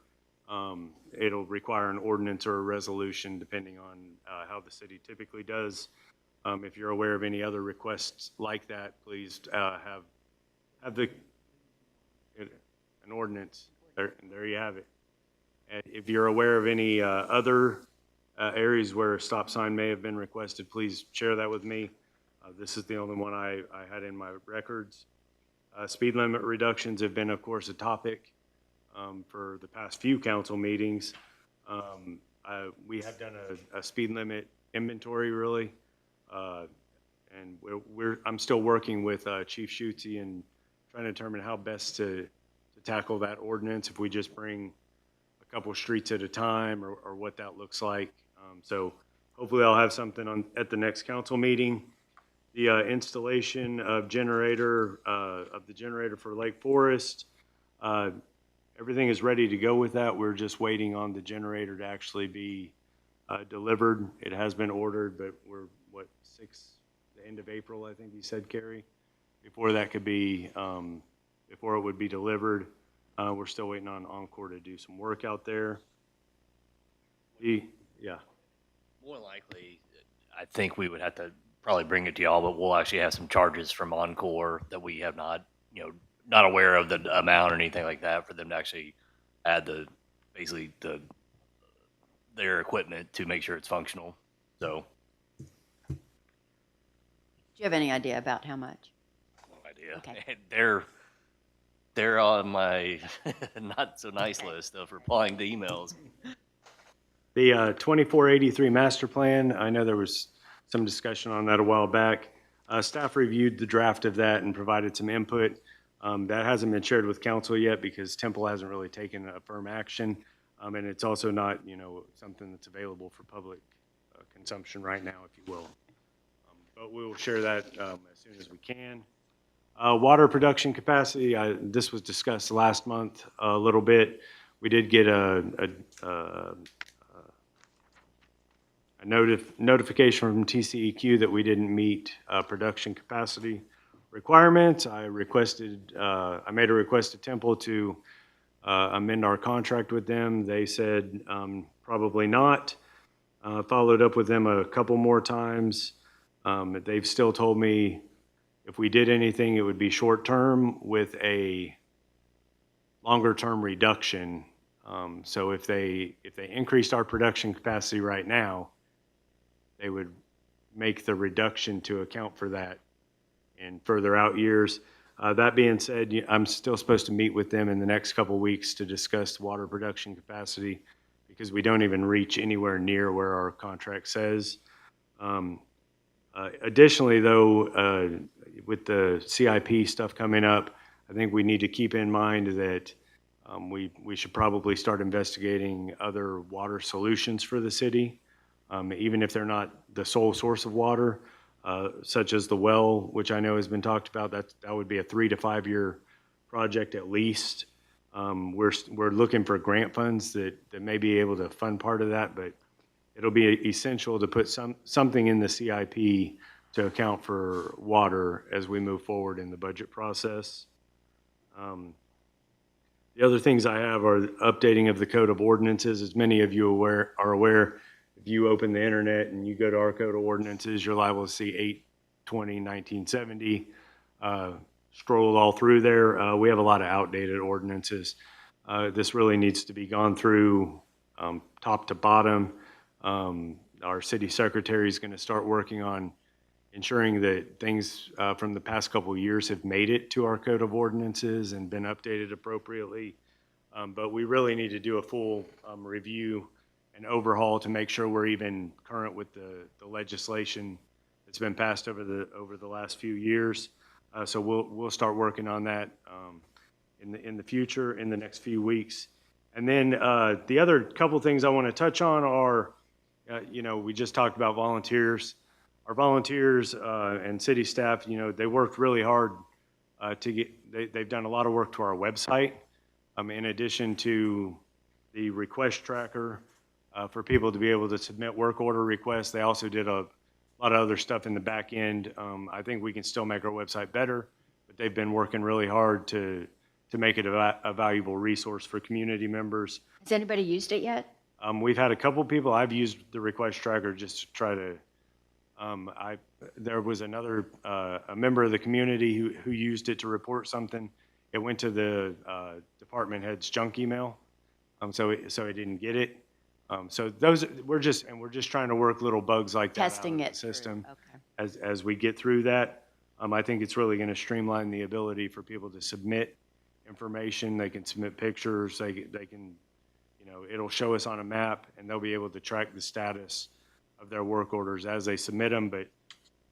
It'll require an ordinance or a resolution depending on how the city typically does. If you're aware of any other requests like that, please have the, an ordinance. There you have it. And if you're aware of any other areas where a stop sign may have been requested, please share that with me. This is the only one I had in my records. Speed limit reductions have been, of course, a topic for the past few council meetings. We have done a speed limit inventory, really, and I'm still working with Chief Schutze and trying to determine how best to tackle that ordinance, if we just bring a couple streets at a time or what that looks like. So hopefully I'll have something at the next council meeting. The installation of the generator for Lake Forest, everything is ready to go with that. We're just waiting on the generator to actually be delivered. It has been ordered, but we're, the end of April, I think you said, Carrie, before that could be, before it would be delivered. We're still waiting on Encore to do some work out there. Yeah. More likely, I think we would have to probably bring it to y'all, but we'll actually have some charges from Encore that we have not, not aware of the amount or anything like that, for them to actually add basically their equipment to make sure it's functional. So. Do you have any idea about how much? No idea. Okay. They're on my not so nice list of replying to emails. The 2483 master plan, I know there was some discussion on that a while back. Staff reviewed the draft of that and provided some input. That hasn't been shared with council yet because Temple hasn't really taken a firm action. And it's also not, something that's available for public consumption right now, if you will. But we will share that as soon as we can. Water production capacity, this was discussed last month a little bit. We did get a notification from TCEQ that we didn't meet production capacity requirements. I made a request to Temple to amend our contract with them. They said probably not. Followed up with them a couple more times. They've still told me if we did anything, it would be short-term with a longer-term reduction. So if they increased our production capacity right now, they would make the reduction to account for that in further out years. That being said, I'm still supposed to meet with them in the next couple of weeks to discuss water production capacity because we don't even reach anywhere near where our contract says. Additionally, though, with the CIP stuff coming up, I think we need to keep in mind that we should probably start investigating other water solutions for the city, even if they're not the sole source of water, such as the well, which I know has been talked about. That would be a 3 to 5 year project at least. We're looking for grant funds that may be able to fund part of that, but it'll be essential to put something in the CIP to account for water as we move forward in the budget process. The other things I have are updating of the Code of Ordinances. As many of you are aware, if you open the internet and you go to our Code of Ordinances, you're liable to see 8/20/1970 scrolled all through there. We have a lot of outdated ordinances. This really needs to be gone through top to bottom. Our city secretary is going to start working on ensuring that things from the past couple of years have made it to our Code of Ordinances and been updated appropriately. But we really need to do a full review and overhaul to make sure we're even current with the legislation that's been passed over the last few years. So we'll start working on that in the future, in the next few weeks. And then the other couple things I want to touch on are, we just talked about volunteers. Our volunteers and city staff, they worked really hard they've done a lot of work to our website. In addition to the request tracker for people to be able to submit work order requests, they also did a lot of other stuff in the back end. I think we can still make our website better, but they've been working really hard to make it a valuable resource for community members. Has anybody used it yet? We've had a couple people. I've used the request tracker just to try to. There was a member of the community who used it to report something. It went to the department head's junk email. So it didn't get it. So those, we're just trying to work little bugs like that out Testing of it the through. system. Okay. As we get through that. I think it's really going to streamline the ability for people to submit information. They can submit pictures. They can, it'll show us on a map, and they'll be able to track the status of their work orders as they submit them. But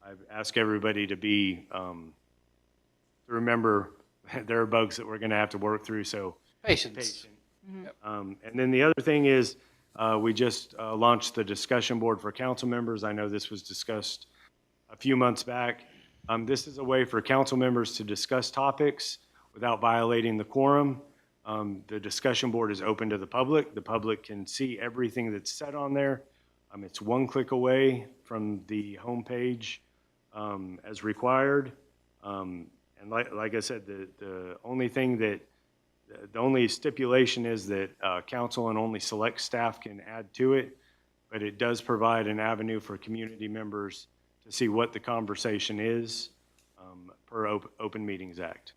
I've asked everybody to to remember there are bugs that we're going to have to work through. So Patience. and then the other thing is, we just launched the discussion board for council members. I know this was discussed a few months back. This is a way for council members to discuss topics without violating the quorum. The discussion board is open to the public. The public can see everything that's said on there. It's one click away from the homepage as required. And like I said, the only stipulation is that council and only select staff can add to it, but it does provide an avenue for community members to see what the conversation is per Open Meetings Act.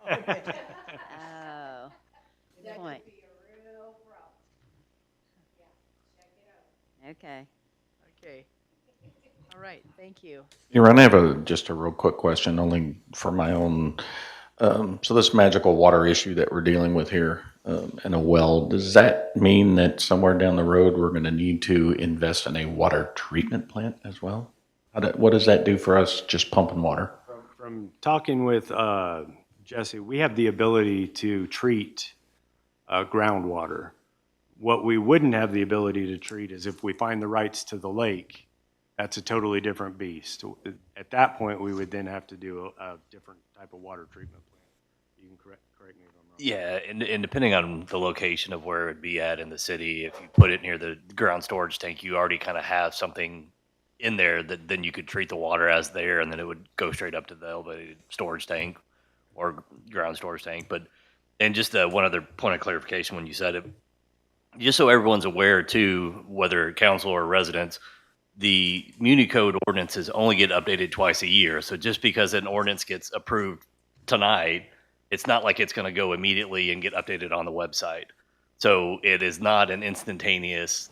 Oh, good point. Okay. Okay. All right, thank you. Yaron, I have just a real quick question, only for my own. So this magical water issue that we're dealing with here in a well, does that mean that somewhere down the road we're going to need to invest in a water treatment plant as well? What does that do for us, just pumping water? From talking with Jesse, we have the ability to treat groundwater. What we wouldn't have the ability to treat is if we find the rights to the lake. That's a totally different beast. At that point, we would then have to do a different type of water treatment plant. You can correct me if I'm wrong. Yeah, and depending on the location of where it'd be at in the city, if you put it near the ground storage tank, you already kind of have something in there that then you could treat the water as there, and then it would go straight up to the elevated storage tank or ground storage tank. But, and just one other point of clarification when you said it, just so everyone's aware too, whether council or residents, the Muni Code ordinances only get updated twice a year. So just because an ordinance gets approved tonight, it's not like it's going to go immediately and get updated on the website. So it is not an instantaneous,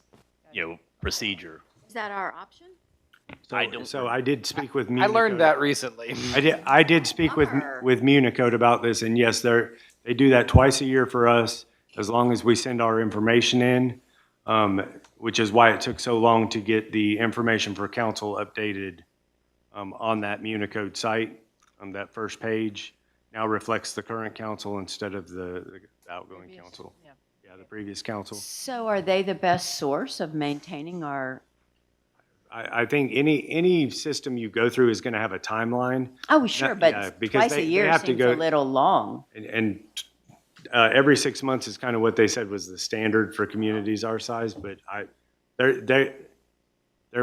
procedure. Is that our option? So I did speak with I Municode. learned that recently. I did speak with Municode about this, and yes, they do that twice a year for us, as long as we send our information in, which is why it took so long to get the information for council updated on that Municode site. That first page now reflects the current council instead of the outgoing council. Yeah, the previous council. So are they the best source of maintaining our, I think any system you go through is going to have a timeline. oh, sure, Yeah, but because twice a they year have to seems go- a little long. And every 6 months is kind of what they said was the standard for communities our size, but there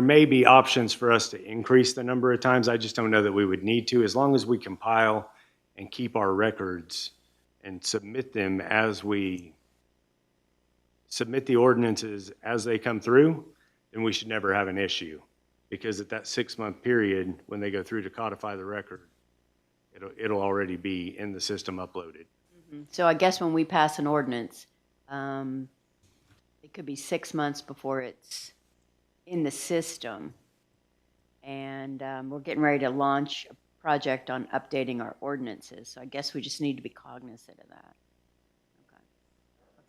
may be options for us to increase the number of times. I just don't know that we would need to, as long as we compile and keep our records and submit them as we submit the ordinances as they come through, then we should never have an issue. Because at that 6 month period, when they go through to codify the record, it'll already be in the system uploaded. So I guess when we pass an ordinance, it could be 6 months before it's in the system. And we're getting ready to launch a project on updating our ordinances. So I guess we just need to be cognizant of that.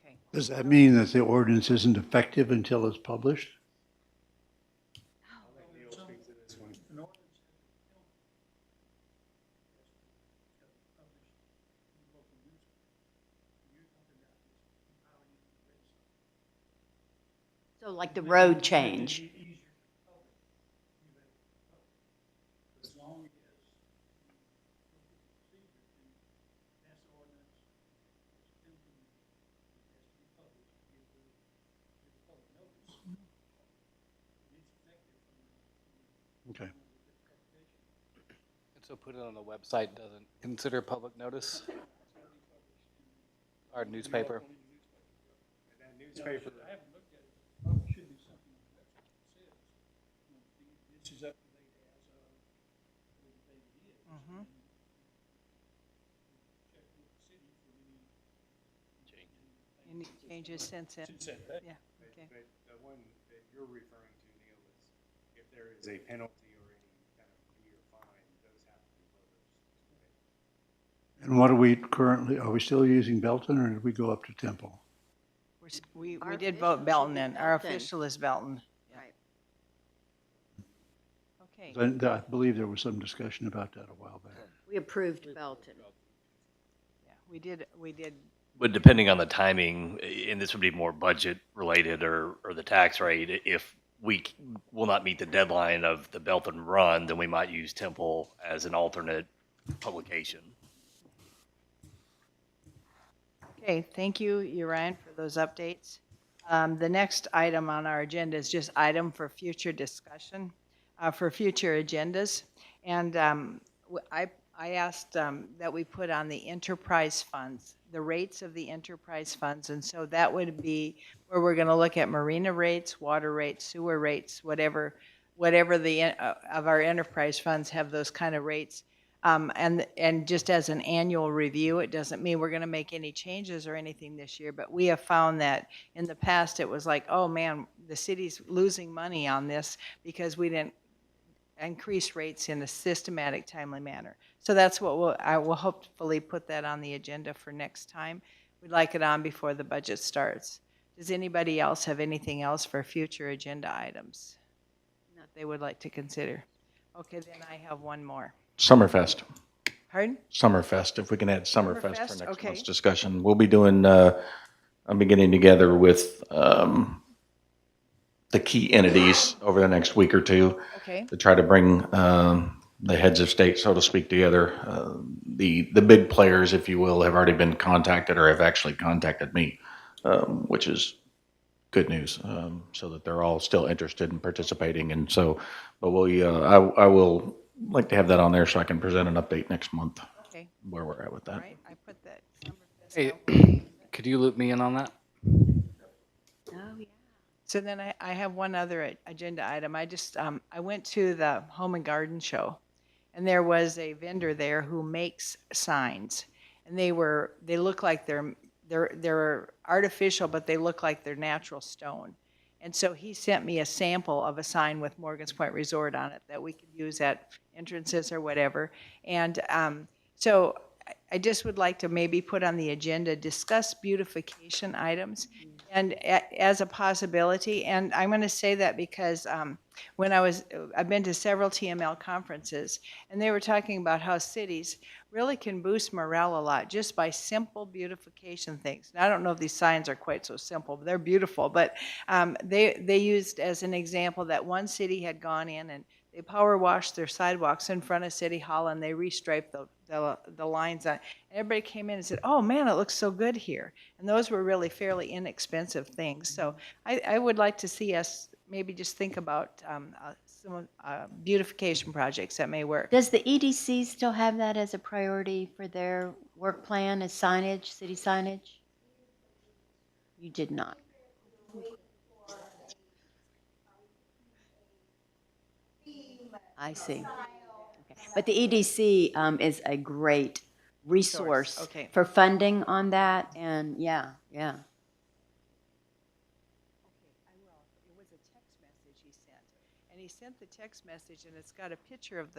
Okay. Does that mean that the ordinance isn't effective until it's published? So like the road change. Okay. And so put it on the website doesn't consider public notice? Our newspaper? Newspaper. This is up to date as of Any changes since then? Yeah, okay. But the one that you're referring to, Neil, is if there is a penalty or any kind of fee or fine, those have to be voters. And what are we currently, are we still using Belton or did we go up to Temple? We Our did official vote Belton should be in. Our Belton. official is Belton. Right. Okay. And I believe there was some discussion about that a while back. We approved Belton. Yeah, we did. But depending on the timing, and this would be more budget related or the tax rate, if we will not meet the deadline of the Belton run, then we might use Temple as an alternate publication. Okay, thank you, Ryan, for those updates. The next item on our agenda is just item for future discussion, for future agendas. And I asked that we put on the enterprise funds, the rates of the enterprise funds. And so that would be where we're going to look at marina rates, water rates, sewer rates, whatever the of our enterprise funds have those kind of rates. And just as an annual review, it doesn't mean we're going to make any changes or anything this year, but we have found that in the past it was like, oh man, the city's losing money on this because we didn't increase rates in a systematic, timely manner. So that's what I will hopefully put that on the agenda for next time. We'd like it on before the budget starts. Does anybody else have anything else for future agenda items that they would like to consider? Okay, then I have one more. Summerfest. Pardon? Summerfest, if we can add Summerfest for Summerfest, next okay. month's discussion. We'll be doing, I'll be getting together with the key entities over the next week or two Okay. to try to bring the heads of state, so to speak, together. The big players, if you will, have already been contacted or have actually contacted me, which is good news, so that they're all still interested in participating. And so, but I will like to have that on there so I can present an update next month Okay, where we're at with all that. right, I put that Summerfest Hey, out. could you loop me in on that? Oh, yeah. So then I have one other agenda item. I just, I went to the Home and Garden Show, and there was a vendor there who makes signs. And they look like they're artificial, but they look like they're natural stone. And so he sent me a sample of a sign with Morgan's Point Resort on it that we could use at entrances or whatever. And so I just would like to maybe put on the agenda, discuss beautification items and as a possibility. And I'm going to say that because when I've been to several TML conferences, and they were talking about how cities really can boost morale a lot just by simple beautification things. Now, I don't know if these signs are quite so simple, but they're beautiful. But they used as an example that one city had gone in and they power washed their sidewalks in front of City Hall and they restriped the lines on. And everybody came in and said, "Oh man, it looks so good here." And those were really fairly inexpensive things. So I would like to see us maybe just think about some beautification projects that may work. Does the EDC still have that as a priority for their work plan as signage, city signage? You did not. I see. Okay. But the EDC is a great resource Okay. for funding on that, and yeah. I will. It was a text message he sent. And he sent the text message and it's got a picture of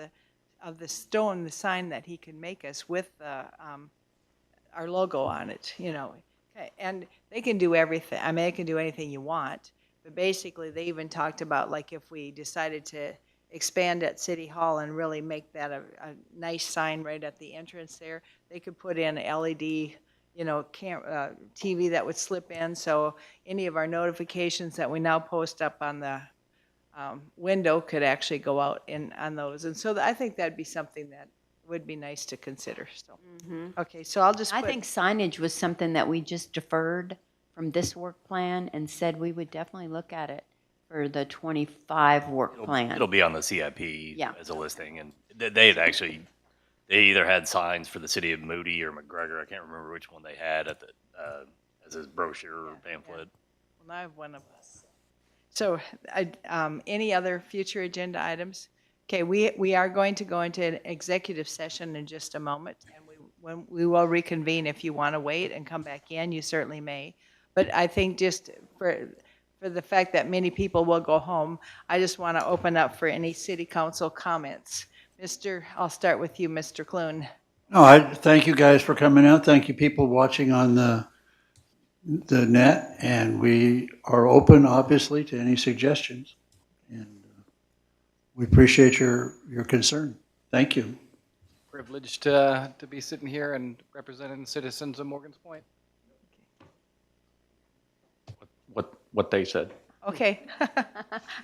the stone, the sign that he can make us with our logo on it, you know. Okay. And they can do everything. I mean, they can do anything you want. But basically, they even talked about like if we decided to expand at City Hall and really make that a nice sign right at the entrance there, they could put in LED, you know, TV that would slip in, so any of our notifications that we now post up on the window could actually go out on those. And so I think that'd be something that would be nice to consider. So, okay, so I'll just I put, think signage was something that we just deferred from this work plan and said we would definitely look at it for the 25 work plan. It'll be on the CIP Yeah. as a listing, and they either had signs for the city of Moody or McGregor. I can't remember which one they had at the as a brochure or pamphlet. well, I have one of us. So, any other future agenda items? Okay, we are going to go into an executive session in just a moment, and we will reconvene. If you want to wait and come back in, you certainly may. But I think just for the fact that many people will go home, I just want to open up for any city council comments. I'll start with you, Mr. Clune. No, I thank you guys for coming out. Thank you people watching on the net, and we are open, obviously, to any suggestions. And we appreciate your concern. Thank you. Privileged to be sitting here and representing the citizens of Morgan's Point. What they said. Okay.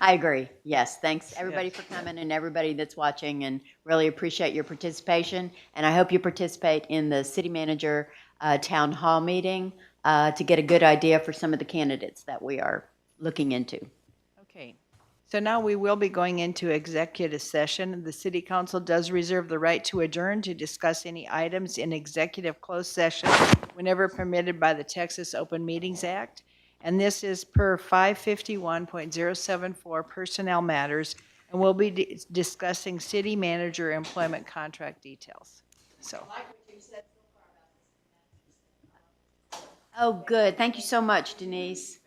I agree. Yes, thanks everybody for coming and everybody that's watching, and really appreciate your participation. And I hope you participate in the city manager town hall meeting to get a good idea for some of the candidates that we are looking into. Okay. So now we will be going into executive session. The city council does reserve the right to adjourn to discuss any items in executive closed session whenever permitted by the Texas Open Meetings Act. And this is per 551.074 personnel matters, and we'll be discussing city manager employment contract details. So, Oh, good. Thank you so much, Denise.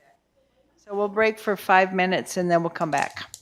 so we'll break for 5 minutes and then we'll come back.